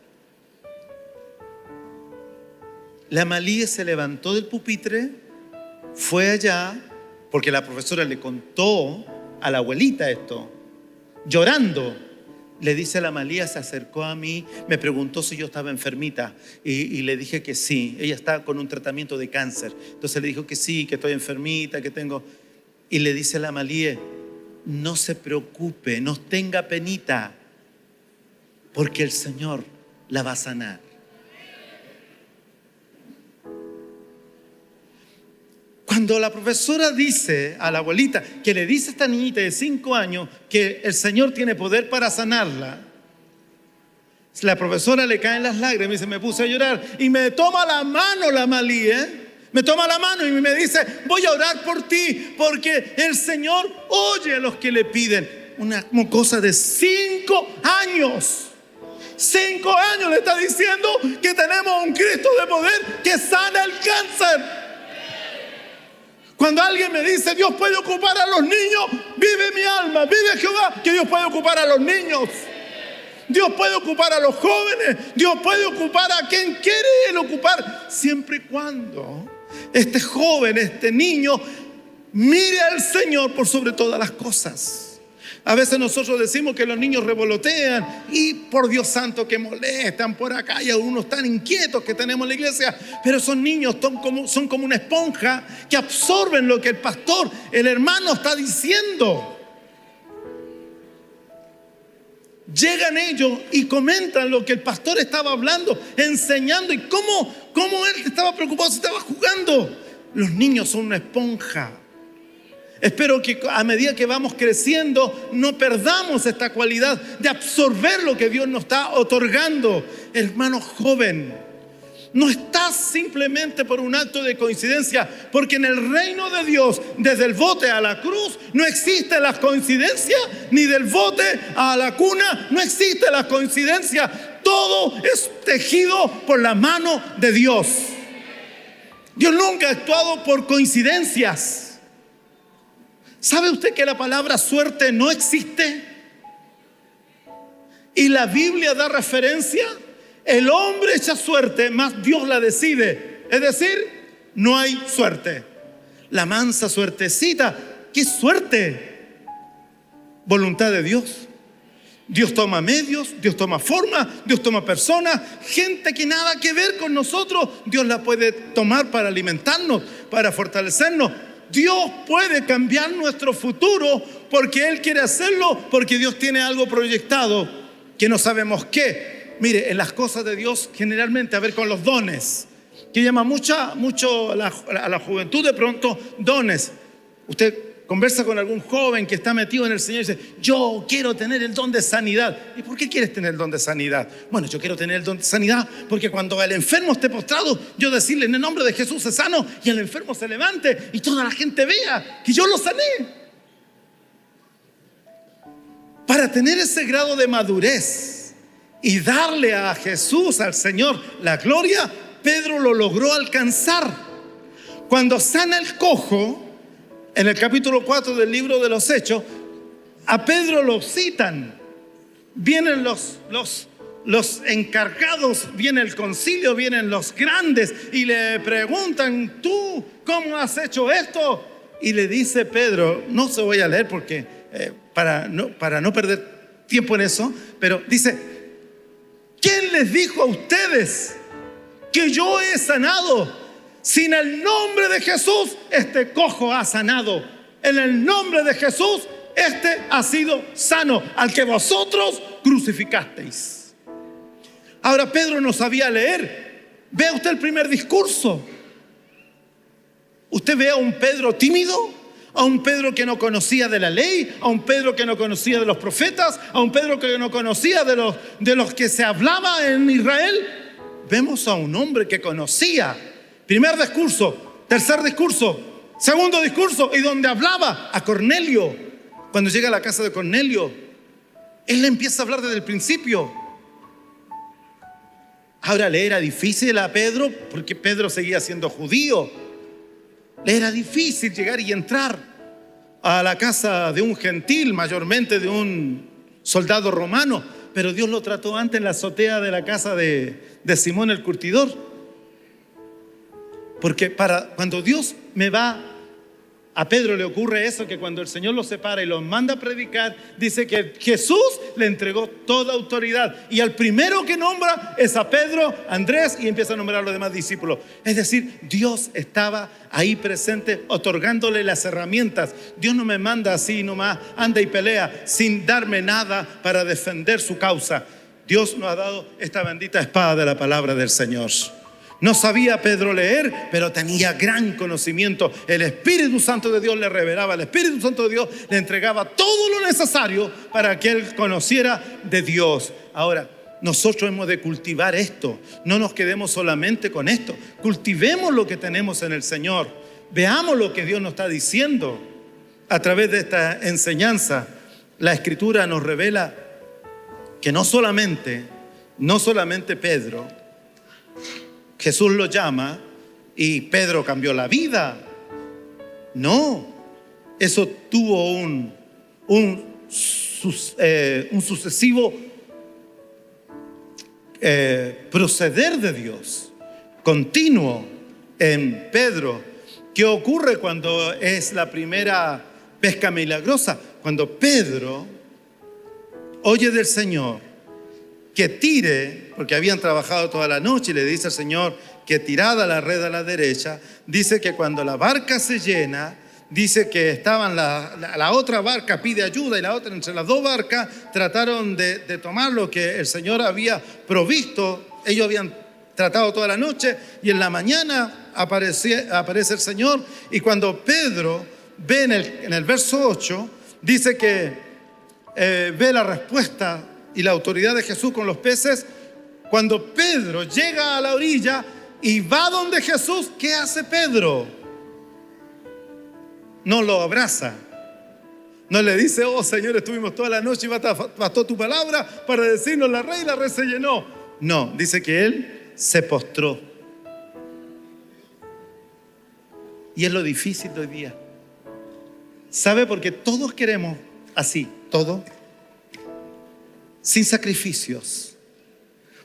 La Malíe se levantó del pupitre, fue allá, porque la profesora le contó a la abuelita esto, llorando. Le dice a la Malíe, se acercó a mí, me preguntó si yo estaba enfermita y le dije que sí. Ella está con un tratamiento de cáncer. Entonces le dijo que sí, que estoy enfermita, que tengo... Y le dice a la Malíe, no se preocupe, no tenga penita, porque el Señor la va a sanar. Cuando la profesora dice a la abuelita, que le dice a esta niñita de 5 años que el Señor tiene poder para sanarla, la profesora le caen las lágrimas y dice, me puse a llorar. Y me toma la mano la Malíe, me toma la mano y me dice, voy a orar por ti, porque el Señor oye a los que le piden. Una cosa de 5 años. 5 años le está diciendo que tenemos un Cristo de poder que sana el cáncer. Cuando alguien me dice, Dios puede ocupar a los niños, vive mi alma, vive Jehová, que Dios puede ocupar a los niños. Dios puede ocupar a los jóvenes, Dios puede ocupar a quien quiere Él ocupar, siempre y cuando este joven, este niño, mire al Señor por sobre todas las cosas. A veces nosotros decimos que los niños revolotean y por Dios santo que molestan por acá, y algunos tan inquietos que tenemos en la iglesia, pero son niños, son como una esponja que absorben lo que el pastor, el hermano está diciendo. Llegan ellos y comentan lo que el pastor estaba hablando, enseñando, y cómo él estaba preocupado, si estaba jugando. Los niños son una esponja. Espero que a medida que vamos creciendo no perdamos esta cualidad de absorber lo que Dios nos está otorgando. Hermano joven, no estás simplemente por un acto de coincidencia, porque en el reino de Dios, desde el bote a la cruz, no existe la coincidencia, ni del bote a la cuna no existe la coincidencia. Todo es tejido por la mano de Dios. Dios nunca ha actuado por coincidencias. ¿Sabe usted que la palabra suerte no existe? Y la Biblia da referencia, el hombre echa suerte, mas Dios la decide. Es decir, no hay suerte. La mansa suertecita, ¿qué suerte? Voluntad de Dios. Dios toma medios, Dios toma forma, Dios toma personas, gente que nada que ver con nosotros, Dios la puede tomar para alimentarnos, para fortalecernos. Dios puede cambiar nuestro futuro porque Él quiere hacerlo, porque Dios tiene algo proyectado que no sabemos qué. Mire, en las cosas de Dios generalmente, a ver, con los dones, que llama mucho a la juventud de pronto, dones. Usted conversa con algún joven que está metido en el Señor y dice, yo quiero tener el don de sanidad. ¿Y por qué quieres tener el don de sanidad? Bueno, yo quiero tener el don de sanidad porque cuando el enfermo esté postrado, yo decirle en el nombre de Jesús es sano, y el enfermo se levante y toda la gente vea que yo lo sané. Para tener ese grado de madurez y darle a Jesús, al Señor, la gloria, Pedro lo logró alcanzar. Cuando sana el cojo, en el capítulo 4 del libro de los Hechos, a Pedro lo citan. Vienen los encargados, viene el concilio, vienen los grandes y le preguntan, ¿tú cómo has hecho esto? Y le dice Pedro, no se voy a leer porque para no perder tiempo en eso, pero dice, ¿quién les dijo a ustedes que yo he sanado? Sin el nombre de Jesús, este cojo ha sanado. En el nombre de Jesús, este ha sido sano, al que vosotros crucificasteis. Ahora Pedro no sabía leer. Vea usted el primer discurso. Usted ve a un Pedro tímido, a un Pedro que no conocía de la ley, a un Pedro que no conocía de los profetas, a un Pedro que no conocía de los que se hablaba en Israel. Vemos a un hombre que conocía. Primer discurso, tercer discurso, segundo discurso, y donde hablaba a Cornelio. Cuando llega a la casa de Cornelio, él le empieza a hablar desde el principio. Ahora le era difícil a Pedro, porque Pedro seguía siendo judío. Le era difícil llegar y entrar a la casa de un gentil, mayormente de un soldado romano, pero Dios lo trató antes en la azotea de la casa de Simón el curtidor. Porque cuando Dios a Pedro le ocurre eso, que cuando el Señor lo separa y lo manda a predicar, dice que Jesús le entregó toda autoridad. Y al primero que nombra es a Pedro, Andrés, y empieza a nombrar a los demás discípulos. Es decir, Dios estaba ahí presente, otorgándole las herramientas. Dios no me manda así nomás, anda y pelea, sin darme nada para defender su causa. Dios nos ha dado esta bendita espada de la palabra del Señor. No sabía Pedro leer, pero tenía gran conocimiento. El Espíritu Santo de Dios le revelaba, el Espíritu Santo de Dios le entregaba todo lo necesario para que él conociera de Dios. Ahora, nosotros hemos de cultivar esto. No nos quedemos solamente con esto. Cultivemos lo que tenemos en el Señor. Veamos lo que Dios nos está diciendo a través de esta enseñanza. La Escritura nos revela que no solamente Pedro, Jesús lo llama y Pedro cambió la vida. No, eso tuvo un sucesivo proceder de Dios, continuo en Pedro. ¿Qué ocurre cuando es la primera pesca milagrosa? Cuando Pedro oye del Señor que tire, porque habían trabajado toda la noche, y le dice al Señor que tirada la red a la derecha. Dice que cuando la barca se llena, dice que estaban la otra barca pide ayuda, y la otra, entre las dos barcas, trataron de tomar lo que el Señor había provisto. Ellos habían tratado toda la noche, y en la mañana aparece el Señor. Y cuando Pedro ve en el verso 8, dice que ve la respuesta y la autoridad de Jesús con los peces. Cuando Pedro llega a la orilla y va donde Jesús, ¿qué hace Pedro? No lo abraza. No le dice: oh Señor, estuvimos toda la noche y bastó tu palabra para decirnos la red se llenó. No, dice que él se postró. Y es lo difícil de hoy día. ¿Sabe? Porque todos queremos así, todo sin sacrificios.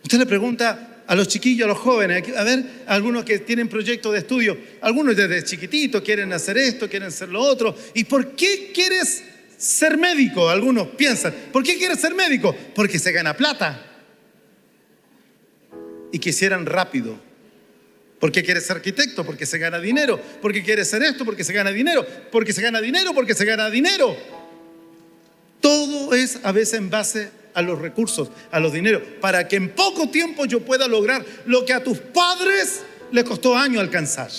Usted le pregunta a los chiquillos, a los jóvenes, a ver, algunos que tienen proyectos de estudio, algunos desde chiquititos quieren hacer esto, quieren hacer lo otro. ¿Y por qué quieres ser médico? Algunos piensan, ¿por qué quieres ser médico? Porque se gana plata. Y quisieran rápido. ¿Por qué quieres ser arquitecto? Porque se gana dinero. ¿Por qué quieres ser esto? Porque se gana dinero. Porque se gana dinero, porque se gana dinero. Todo es a veces en base a los recursos, a los dineros, para que en poco tiempo yo pueda lograr lo que a tus padres les costó años alcanzar.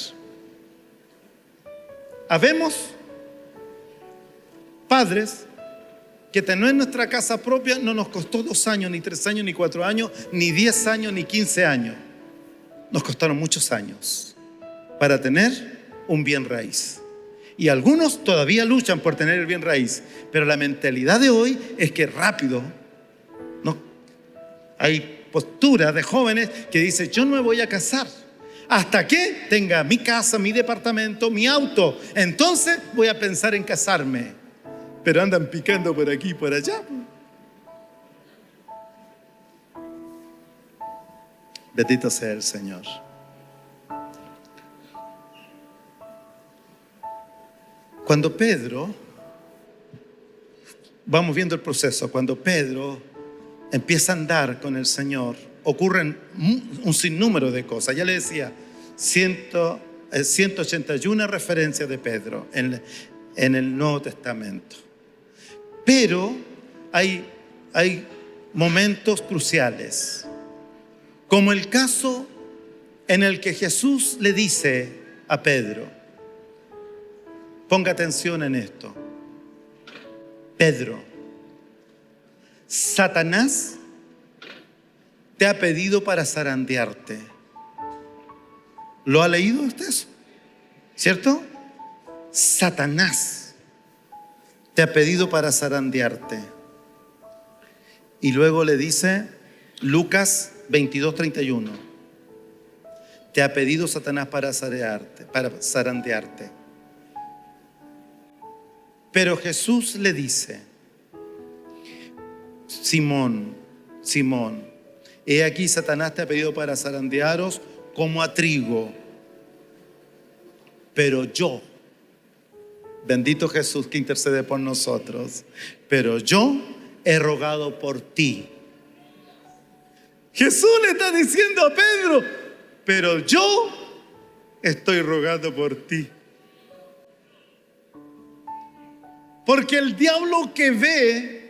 Habemos padres que tener nuestra casa propia no nos costó 2 años, ni 3 años, ni 4 años, ni 10 años, ni 15 años. Nos costaron muchos años para tener un bien raíz. Y algunos todavía luchan por tener el bien raíz, pero la mentalidad de hoy es que rápido. Hay posturas de jóvenes que dicen: yo no me voy a casar hasta que tenga mi casa, mi departamento, mi auto. Entonces voy a pensar en casarme. Pero andan picando por aquí y por allá. Bendito sea el Señor. Cuando Pedro, vamos viendo el proceso, cuando Pedro empieza a andar con el Señor, ocurren un sinnúmero de cosas. Ya le decía, 181 referencias de Pedro en el Nuevo Testamento. Pero hay momentos cruciales, como el caso en el que Jesús le dice a Pedro, ponga atención en esto: Pedro, Satanás te ha pedido para zarandearte. ¿Lo ha leído usted eso? ¿Cierto? Satanás te ha pedido para zarandearte. Y luego le dice Lucas 22:31, te ha pedido Satanás para zarandearte. Pero Jesús le dice, Simón, Simón, he aquí Satanás te ha pedido para zarandearos como a trigo, pero yo, bendito Jesús que intercede por nosotros, pero yo he rogado por ti. Jesús le está diciendo a Pedro, pero yo estoy rogando por ti. Porque el diablo que ve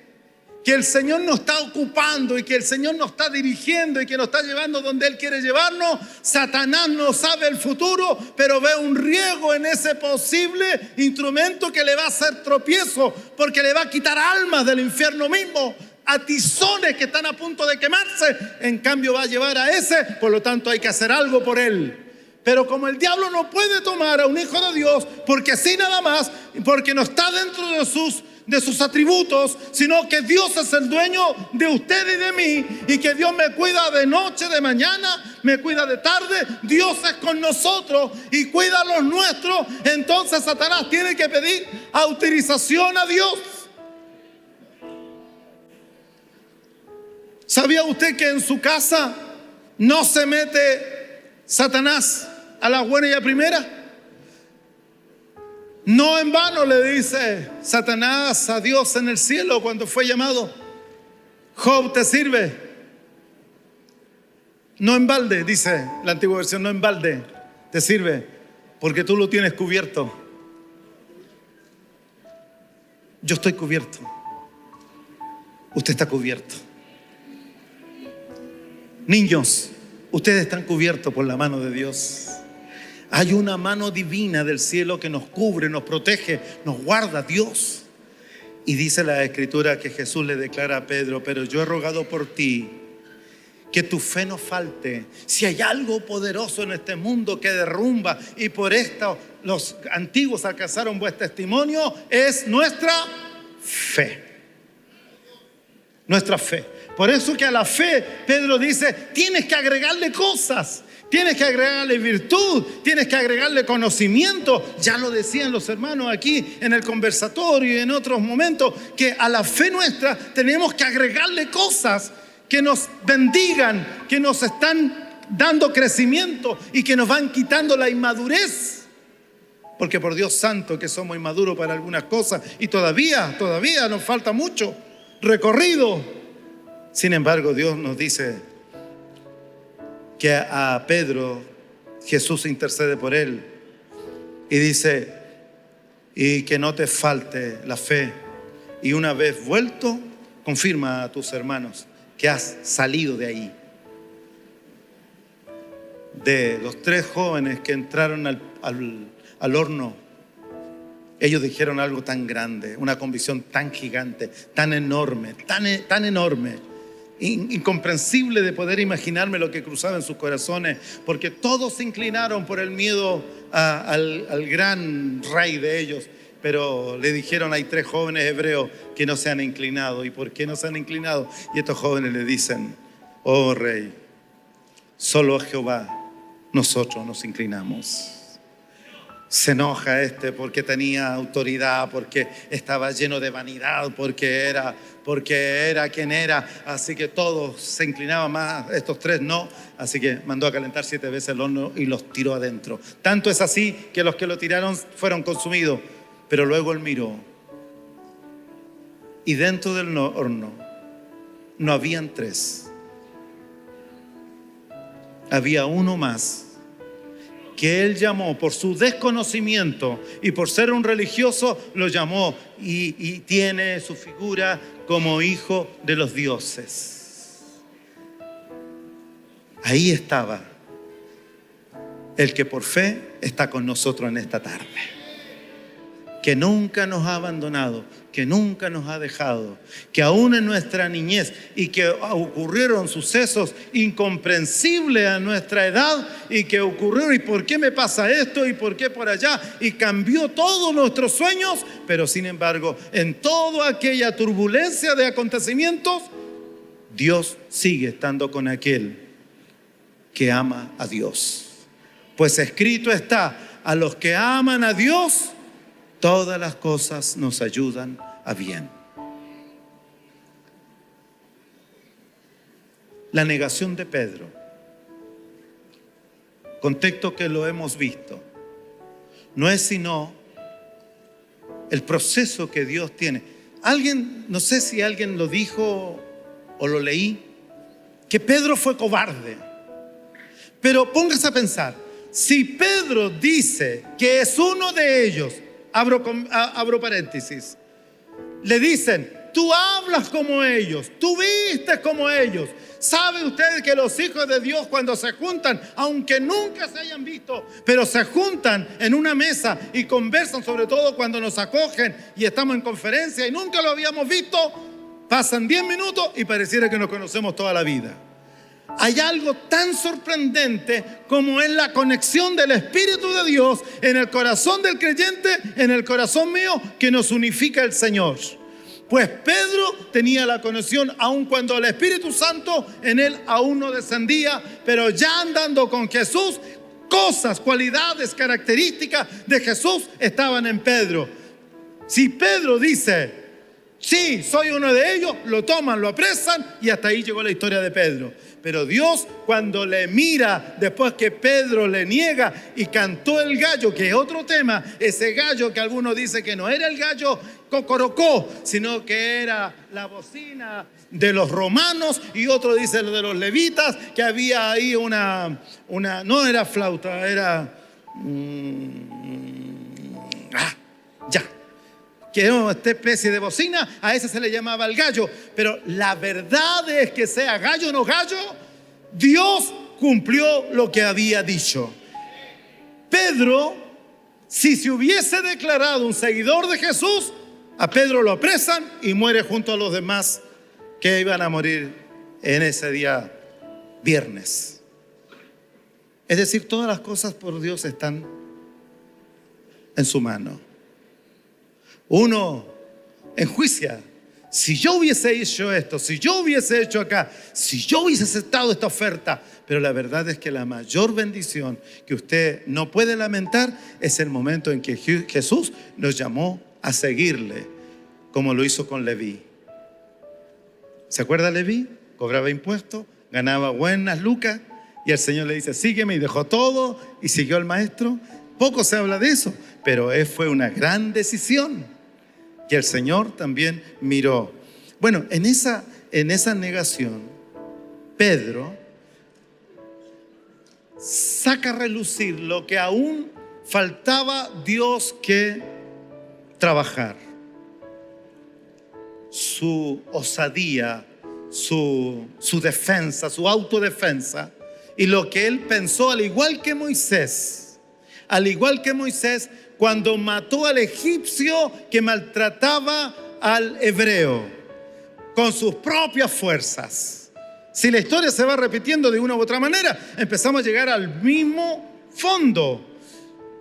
que el Señor nos está ocupando y que el Señor nos está dirigiendo y que nos está llevando donde Él quiere llevarnos, Satanás no sabe el futuro, pero ve un riesgo en ese posible instrumento que le va a hacer tropiezo, porque le va a quitar almas del infierno mismo, a tizones que están a punto de quemarse. En cambio va a llevar a ese, por lo tanto hay que hacer algo por él. Pero como el diablo no puede tomar a un hijo de Dios, porque así nada más, porque no está dentro de sus atributos, sino que Dios es el dueño de usted y de mí, y que Dios me cuida de noche, de mañana, me cuida de tarde. Dios es con nosotros y cuida a los nuestros. Entonces Satanás tiene que pedir autorización a Dios. ¿Sabía usted que en su casa no se mete Satanás a la buena y a primera? No en vano le dice Satanás a Dios en el cielo cuando fue llamado: Job te sirve. No en balde, dice la antigua versión, no en balde te sirve, porque tú lo tienes cubierto. Yo estoy cubierto. Usted está cubierto. Niños, ustedes están cubiertos por la mano de Dios. Hay una mano divina del cielo que nos cubre, nos protege, nos guarda, Dios. Y dice la Escritura que Jesús le declara a Pedro: pero yo he rogado por ti, que tu fe no falte. Si hay algo poderoso en este mundo que derrumba, y por esto los antiguos alcanzaron buen testimonio, es nuestra fe. Nuestra fe. Por eso que a la fe, Pedro dice, tienes que agregarle cosas. Tienes que agregarle virtud, tienes que agregarle conocimiento. Ya lo decían los hermanos aquí en el conversatorio y en otros momentos, que a la fe nuestra tenemos que agregarle cosas que nos bendigan, que nos están dando crecimiento y que nos van quitando la inmadurez. Porque por Dios santo que somos inmaduros para algunas cosas y todavía nos falta mucho recorrido. Sin embargo, Dios nos dice que a Pedro Jesús intercede por él y dice: y que no te falte la fe, y una vez vuelto confirma a tus hermanos que has salido de ahí. De los 3 jóvenes que entraron al horno, ellos dijeron algo tan grande, una convicción tan gigante, tan enorme, tan enorme, incomprensible de poder imaginarme lo que cruzaba en sus corazones, porque todos se inclinaron por el miedo al gran rey de ellos. Pero le dijeron: hay 3 jóvenes hebreos que no se han inclinado. ¿Y por qué no se han inclinado? Y estos jóvenes le dicen: oh rey, solo a Jehová nosotros nos inclinamos. Se enoja porque tenía autoridad, porque estaba lleno de vanidad, porque era quien era. Así que todos se inclinaban más, estos 3 no. Así que mandó a calentar 7 veces el horno y los tiró adentro. Tanto es así que los que lo tiraron fueron consumidos. Pero luego él miró, y dentro del horno no habían 3, había uno más, que Él llamó por su desconocimiento y por ser un religioso, lo llamó y tiene su figura como hijo de los dioses. Ahí estaba el que por fe está con nosotros en esta tarde, que nunca nos ha abandonado, que nunca nos ha dejado, que aún en nuestra niñez y que ocurrieron sucesos incomprensibles a nuestra edad y que ocurrieron, ¿y por qué me pasa esto? ¿Y por qué por allá? Y cambió todos nuestros sueños, pero sin embargo, en toda aquella turbulencia de acontecimientos, Dios sigue estando con aquel que ama a Dios. Pues escrito está, a los que aman a Dios, todas las cosas nos ayudan a bien. La negación de Pedro, contexto que lo hemos visto, no es sino el proceso que Dios tiene. Alguien, no sé si alguien lo dijo o lo leí, que Pedro fue cobarde. Pero póngase a pensar, si Pedro dice que es uno de ellos, abro paréntesis, le dicen, tú hablas como ellos, tú vistes como ellos. ¿Sabe usted que los hijos de Dios cuando se juntan, aunque nunca se hayan visto, pero se juntan en una mesa y conversan, sobre todo cuando nos acogen y estamos en conferencia y nunca lo habíamos visto, pasan 10 minutos y pareciera que nos conocemos toda la vida? Hay algo tan sorprendente como es la conexión del Espíritu de Dios en el corazón del creyente, en el corazón mío, que nos unifica el Señor. Pues Pedro tenía la conexión aun cuando el Espíritu Santo en él aún no descendía, pero ya andando con Jesús, cosas, cualidades, características de Jesús estaban en Pedro. Si Pedro dice, sí, soy uno de ellos, lo toman, lo apresan y hasta ahí llegó la historia de Pedro. Pero Dios, cuando le mira después que Pedro le niega y cantó el gallo, que es otro tema, ese gallo que algunos dicen que no era el gallo cocorocó, sino que era la bocina de los romanos, y otro dice lo de los levitas, que había ahí una no era flauta, era que era una especie de bocina, a ese se le llamaba el gallo. Pero la verdad es que sea gallo o no gallo, Dios cumplió lo que había dicho. Pedro, si se hubiese declarado un seguidor de Jesús, a Pedro lo apresan y muere junto a los demás que iban a morir en ese día viernes. Es decir, todas las cosas por Dios están en su mano. Uno enjuicia, si yo hubiese hecho esto, si yo hubiese hecho acá, si yo hubiese aceptado esta oferta. Pero la verdad es que la mayor bendición que usted no puede lamentar es el momento en que Jesús nos llamó a seguirle, como lo hizo con Leví. ¿Se acuerda Leví? Cobraba impuestos, ganaba buenas lucas, y el Señor le dice, sígueme, y dejó todo y siguió al maestro. Poco se habla de eso, pero fue una gran decisión que el Señor también miró. Bueno, en esa negación, Pedro saca a relucir lo que aún faltaba Dios que trabajar. Su osadía, su defensa, su autodefensa, y lo que él pensó, al igual que Moisés, cuando mató al egipcio que maltrataba al hebreo con sus propias fuerzas. Si la historia se va repitiendo de una u otra manera, empezamos a llegar al mismo fondo.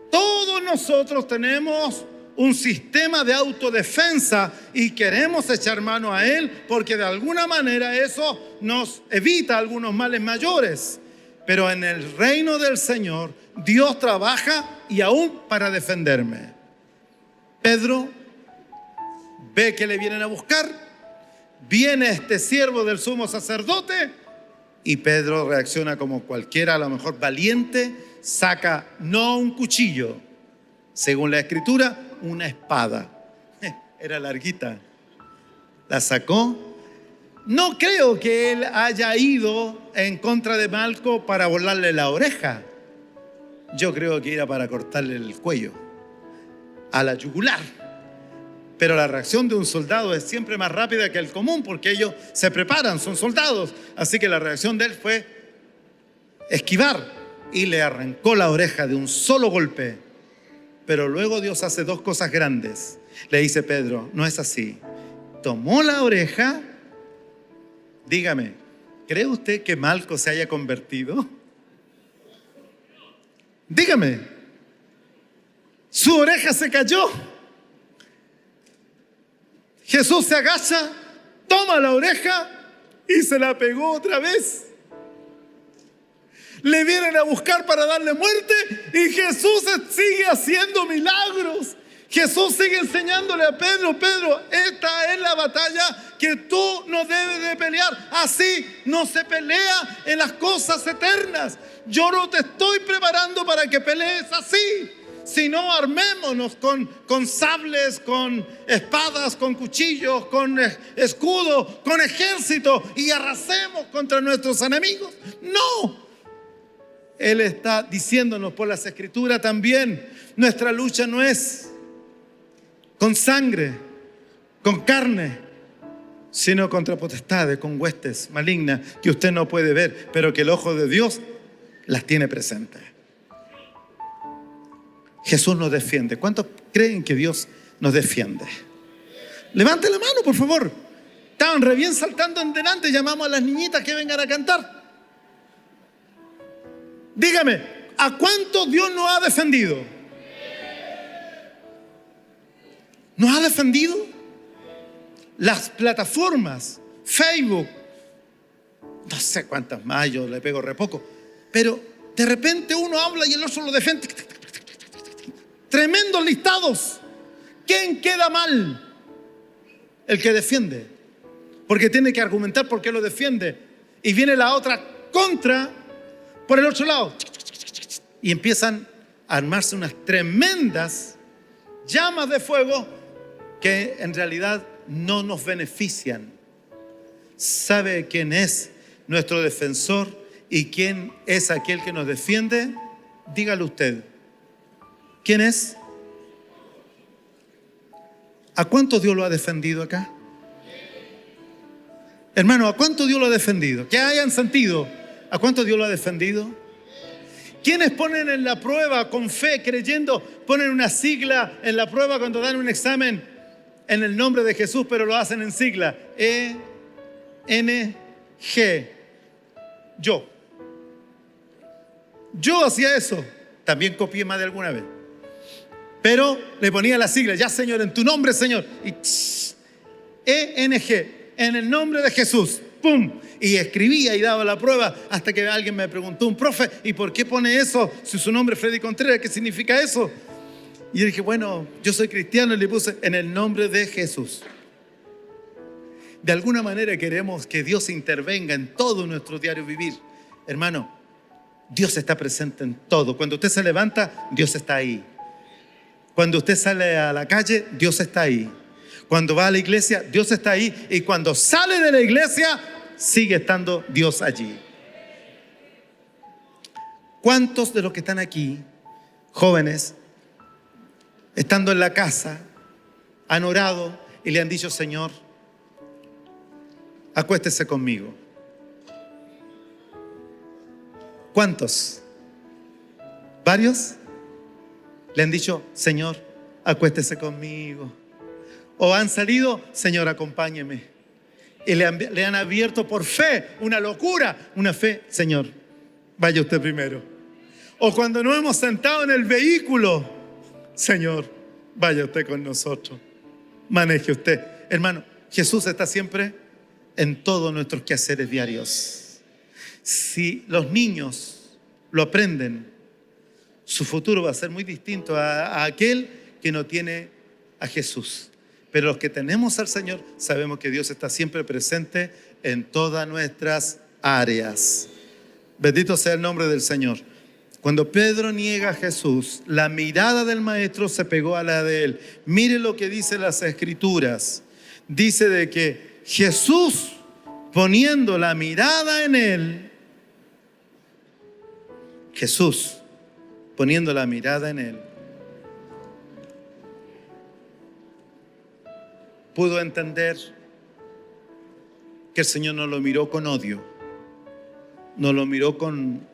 Todos nosotros tenemos un sistema de autodefensa y queremos echar mano a él porque de alguna manera eso nos evita algunos males mayores. Pero en el reino del Señor, Dios trabaja y aún para defenderme. Pedro ve que le vienen a buscar, viene este siervo del sumo sacerdote y Pedro reacciona como cualquiera, a lo mejor valiente, saca no un cuchillo, según la escritura, una espada. Era larguita. La sacó. No creo que él haya ido en contra de Malco para volarle la oreja. Yo creo que era para cortarle el cuello, a la yugular. Pero la reacción de un soldado es siempre más rápida que el común, porque ellos se preparan, son soldados. Así que la reacción de él fue esquivar y le arrancó la oreja de un solo golpe. Pero luego Dios hace dos cosas grandes. Le dice Pedro, no es así. Tomó la oreja. Dígame, ¿cree usted que Malco se haya convertido? Dígame, su oreja se cayó. Jesús se agacha, toma la oreja y se la pegó otra vez. Le vienen a buscar para darle muerte y Jesús sigue haciendo milagros. Jesús sigue enseñándole a Pedro, Pedro, esta es la batalla que tú no debes de pelear. Así no se pelea en las cosas eternas. Yo no te estoy preparando para que pelees así. Si no, armémonos con sables, con espadas, con cuchillos, con escudos, con ejército y arrasemos contra nuestros enemigos. No. Él está diciéndonos por las Escrituras también, nuestra lucha no es con sangre, con carne, sino contra potestades, con huestes malignas que usted no puede ver, pero que el ojo de Dios las tiene presentes. Jesús nos defiende. ¿Cuántos creen que Dios nos defiende? Levante la mano, por favor. Estaban re bien saltando en delante. Llamamos a las niñitas que vengan a cantar. Dígame, ¿a cuánto Dios nos ha defendido? ¿Nos ha defendido? Las plataformas, Facebook, no sé cuántas más, yo le pego re poco, pero de repente uno habla y el otro lo defiende. Tremendos listados. ¿Quién queda mal? El que defiende, porque tiene que argumentar por qué lo defiende. Y viene la otra contra por el otro lado. Y empiezan a armarse unas tremendas llamas de fuego que en realidad no nos benefician. ¿Sabe quién es nuestro defensor y quién es aquel que nos defiende? Dígalo usted. ¿Quién es? ¿A cuánto Dios lo ha defendido acá? Hermano, ¿a cuánto Dios lo ha defendido? Que hayan sentido. ¿A cuánto Dios lo ha defendido? ¿Quiénes ponen en la prueba con fe, creyendo, ponen una sigla en la prueba cuando dan un examen en el nombre de Jesús, pero lo hacen en sigla? E-N-G. Yo hacía eso. También copié más de alguna vez. Pero le ponía la sigla, ya Señor, en tu nombre, Señor. Y E-N-G, en el nombre de Jesús. ¡Pum! Y escribía y daba la prueba hasta que alguien me preguntó, un profe, ¿y por qué pone eso? Si su nombre es Freddy Contreras, ¿qué significa eso? Y yo dije, bueno, yo soy cristiano y le puse en el nombre de Jesús. De alguna manera queremos que Dios intervenga en todo nuestro diario vivir. Hermano, Dios está presente en todo. Cuando usted se levanta, Dios está ahí. Cuando usted sale a la calle, Dios está ahí. Cuando va a la iglesia, Dios está ahí. Y cuando sale de la iglesia, sigue estando Dios allí. ¿Cuántos de los que están aquí, jóvenes, estando en la casa, han orado y le han dicho, Señor, acuéstese conmigo? ¿Cuántos? ¿Varios? Le han dicho, Señor, acuéstese conmigo. O han salido, Señor, acompáñeme. Y le han abierto por fe, una locura, una fe, Señor, vaya usted primero. O cuando nos hemos sentado en el vehículo, Señor, vaya usted con nosotros. Maneje usted. Hermano, Jesús está siempre en todos nuestros quehaceres diarios. Si los niños lo aprenden, su futuro va a ser muy distinto a aquel que no tiene a Jesús. Pero los que tenemos al Señor sabemos que Dios está siempre presente en todas nuestras áreas. Bendito sea el nombre del Señor. Cuando Pedro niega a Jesús, la mirada del maestro se pegó a la de él. Mire lo que dice las Escrituras. Dice de que Jesús, poniendo la mirada en él, Jesús poniendo la mirada en Él, pudo entender que el Señor no lo miró con odio, no lo miró con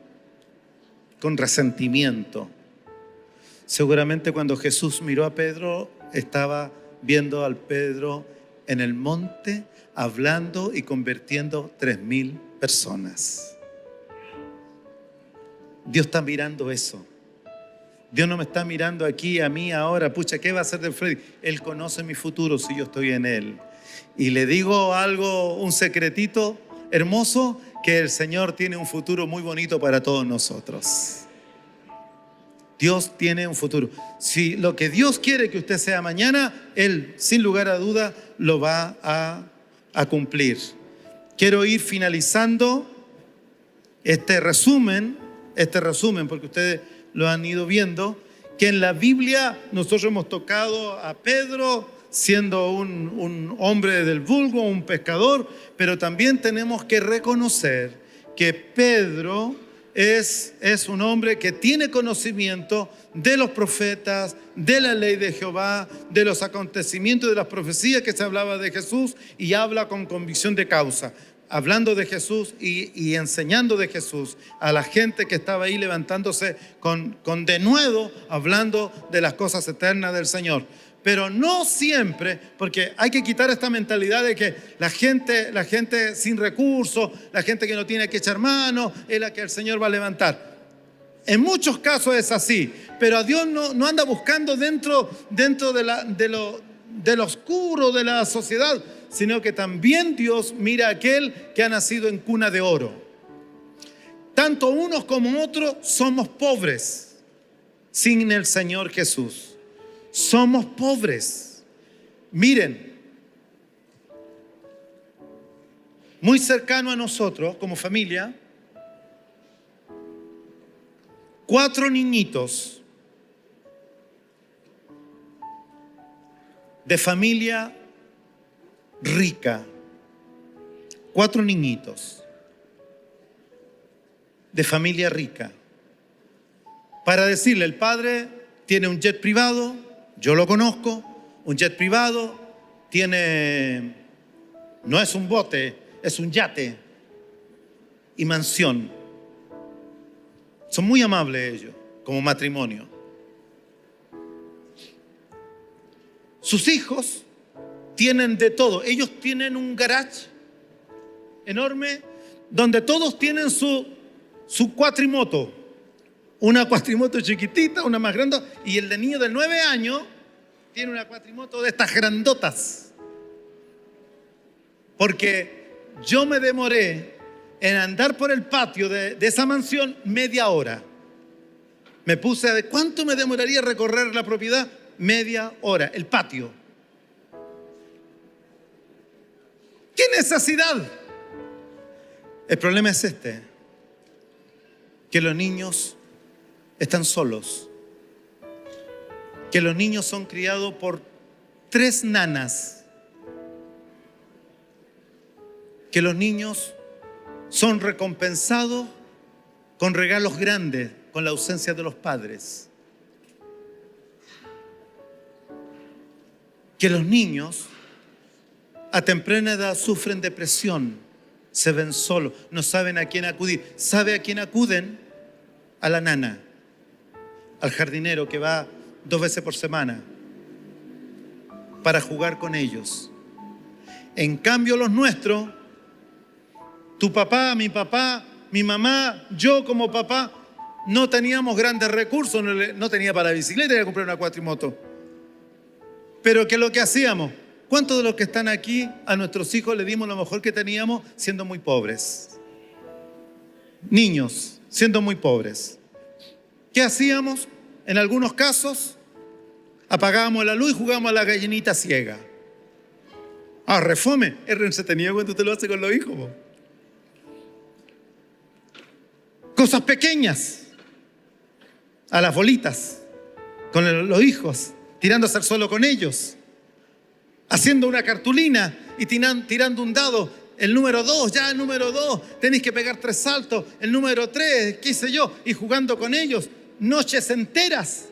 resentimiento. Seguramente cuando Jesús miró a Pedro, estaba viendo al Pedro en el monte, hablando y convirtiendo 3.000 personas. Dios está mirando eso. Dios no me está mirando aquí a mí ahora, pucha, ¿qué va a hacer de Freddy? Él conoce mi futuro si yo estoy en Él. Y le digo algo, un secretito hermoso, que el Señor tiene un futuro muy bonito para todos nosotros. Dios tiene un futuro. Si lo que Dios quiere que usted sea mañana, Él, sin lugar a duda, lo va a cumplir. Quiero ir finalizando este resumen, porque ustedes lo han ido viendo, que en la Biblia nosotros hemos tocado a Pedro siendo un hombre del vulgo, un pescador, pero también tenemos que reconocer que Pedro es un hombre que tiene conocimiento de los profetas, de la ley de Jehová, de los acontecimientos, de las profecías que se hablaba de Jesús, y habla con convicción de causa, hablando de Jesús y enseñando de Jesús a la gente que estaba ahí levantándose con denuedo, hablando de las cosas eternas del Señor. Pero no siempre, porque hay que quitar esta mentalidad de que la gente sin recursos, la gente que no tiene que echar mano, es la que el Señor va a levantar. En muchos casos es así, pero a Dios no anda buscando dentro de lo oscuro de la sociedad, sino que también Dios mira a aquel que ha nacido en cuna de oro. Tanto unos como otros somos pobres sin el Señor Jesús. Somos pobres. Miren, muy cercano a nosotros como familia, 4 niñitos de familia rica. 4 niñitos de familia rica. Para decirle, el padre tiene un jet privado, yo lo conozco, un jet privado, no es un bote, es un yate y mansión. Son muy amables ellos, como matrimonio. Sus hijos tienen de todo. Ellos tienen un garage enorme donde todos tienen su cuatrimoto. Una cuatrimoto chiquitita, una más grande, y el de niño de 9 años tiene una cuatrimoto de estas grandotas. Porque yo me demoré en andar por el patio de esa mansión media hora. Me puse a ver cuánto me demoraría recorrer la propiedad, media hora, el patio. ¿Qué necesidad? El problema es que los niños están solos, que los niños son criados por 3 nanas, que los niños son recompensados con regalos grandes, con la ausencia de los padres, que los niños a temprana edad sufren depresión, se ven solos, no saben a quién acudir. ¿Sabe a quién acuden? A la nana, al jardinero que va 2 veces por semana para jugar con ellos. En cambio los nuestros, tu papá, mi mamá, yo como papá, no teníamos grandes recursos, no tenía para bicicleta, tenía que comprar una cuatrimoto. Pero ¿qué es lo que hacíamos? ¿Cuántos de los que están aquí a nuestros hijos le dimos lo mejor que teníamos siendo muy pobres? Niños, siendo muy pobres. ¿Qué hacíamos? En algunos casos, apagábamos la luz y jugábamos a la gallinita ciega. Refome. Se tenía cuando usted lo hace con los hijos. Cosas pequeñas. A las bolitas. Con los hijos. Tirándose al suelo con ellos. Haciendo una cartulina y tirando un dado. El número 2, ya el número 2. Tenéis que pegar 3 saltos. El número 3, qué sé yo. Y jugando con ellos. noches enteras.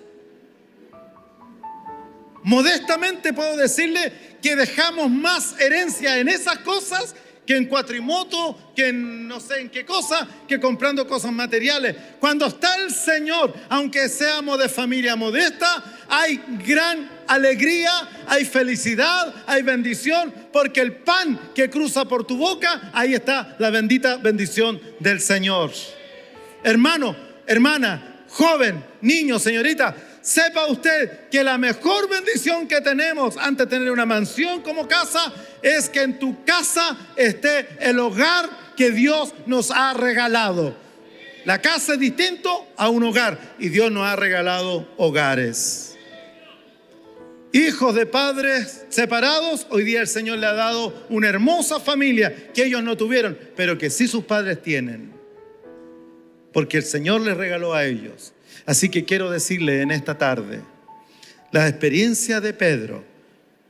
Modestamente puedo decirle que dejamos más herencia en esas cosas que en cuatrimoto, que en no sé en qué cosa, que comprando cosas materiales. Cuando está el Señor, aunque seamos de familia modesta, hay gran alegría, hay felicidad, hay bendición, porque el pan que cruza por tu boca, ahí está la bendita bendición del Señor. Hermano, hermana, joven, niño, señorita, sepa usted que la mejor bendición que tenemos antes de tener una mansión como casa es que en tu casa esté el hogar que Dios nos ha regalado. La casa es distinto a un hogar y Dios nos ha regalado hogares. Hijos de padres separados, hoy día el Señor le ha dado una hermosa familia que ellos no tuvieron, pero que sí sus padres tienen, porque el Señor les regaló a ellos. Así que quiero decirle en esta tarde, la experiencia de Pedro,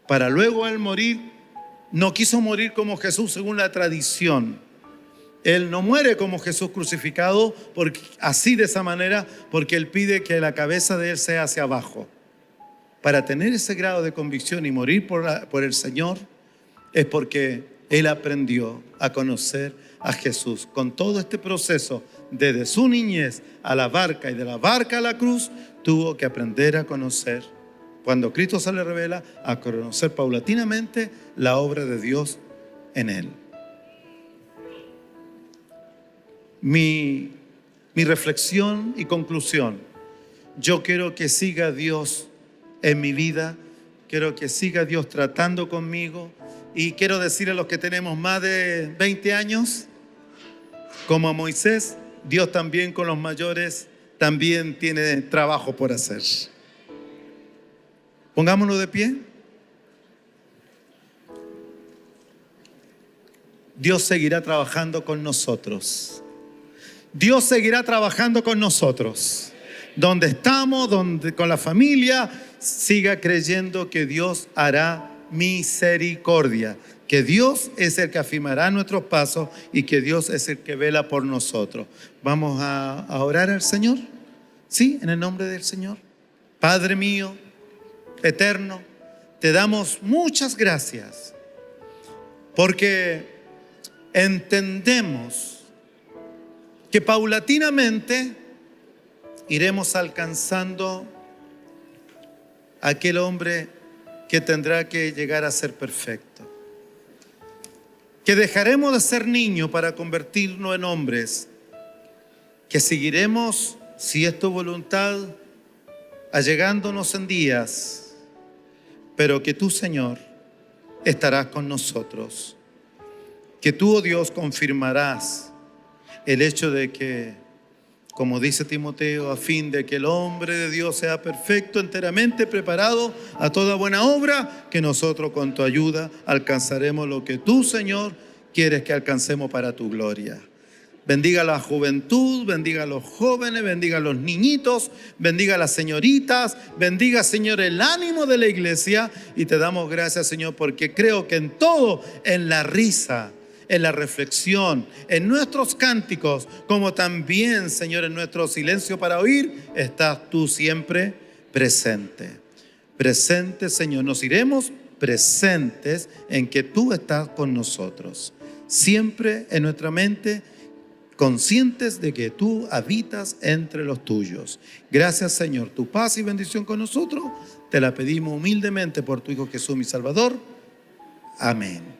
para luego él morir, no quiso morir como Jesús según la tradición. Él no muere como Jesús crucificado, así de esa manera, porque él pide que la cabeza de él sea hacia abajo. Para tener ese grado de convicción y morir por el Señor, es porque él aprendió a conocer a Jesús. Con todo este proceso, desde su niñez a la barca y de la barca a la cruz, tuvo que aprender a conocer, cuando Cristo se le revela, a conocer paulatinamente la obra de Dios en él. Mi reflexión y conclusión: yo quiero que siga Dios en mi vida, quiero que siga Dios tratando conmigo, y quiero decirle a los que tenemos más de 20 años, como a Moisés, Dios también con los mayores también tiene trabajo por hacer. Pongámonos de pie. Dios seguirá trabajando con nosotros. Dios seguirá trabajando con nosotros. Donde estamos, con la familia, siga creyendo que Dios hará misericordia, que Dios es el que afirmará nuestros pasos y que Dios es el que vela por nosotros. Vamos a orar al Señor. Sí, en el nombre del Señor. Padre mío, eterno, te damos muchas gracias porque entendemos que paulatinamente iremos alcanzando aquel hombre que tendrá que llegar a ser perfecto. Que dejaremos de ser niños para convertirnos en hombres. Que seguiremos, si es tu voluntad, allegándonos en días, pero que tú, Señor, estarás con nosotros. Que tú, oh Dios, confirmarás el hecho de que, como dice Timoteo, a fin de que el hombre de Dios sea perfecto, enteramente preparado a toda buena obra, que nosotros con tu ayuda alcanzaremos lo que tú, Señor, quieres que alcancemos para tu gloria. Bendiga a la juventud, bendiga a los jóvenes, bendiga a los niñitos, bendiga a las señoritas, bendiga, Señor, el ánimo de la iglesia. Y te damos gracias, Señor, porque creo que en todo, en la risa, en la reflexión, en nuestros cánticos, como también, Señor, en nuestro silencio para oír, estás tú siempre presente. Presente, Señor, nos iremos presentes en que tú estás con nosotros. Siempre en nuestra mente, conscientes de que tú habitas entre los tuyos. Gracias, Señor, tu paz y bendición con nosotros. Te la pedimos humildemente por tu Hijo Jesús, mi Salvador. Amén.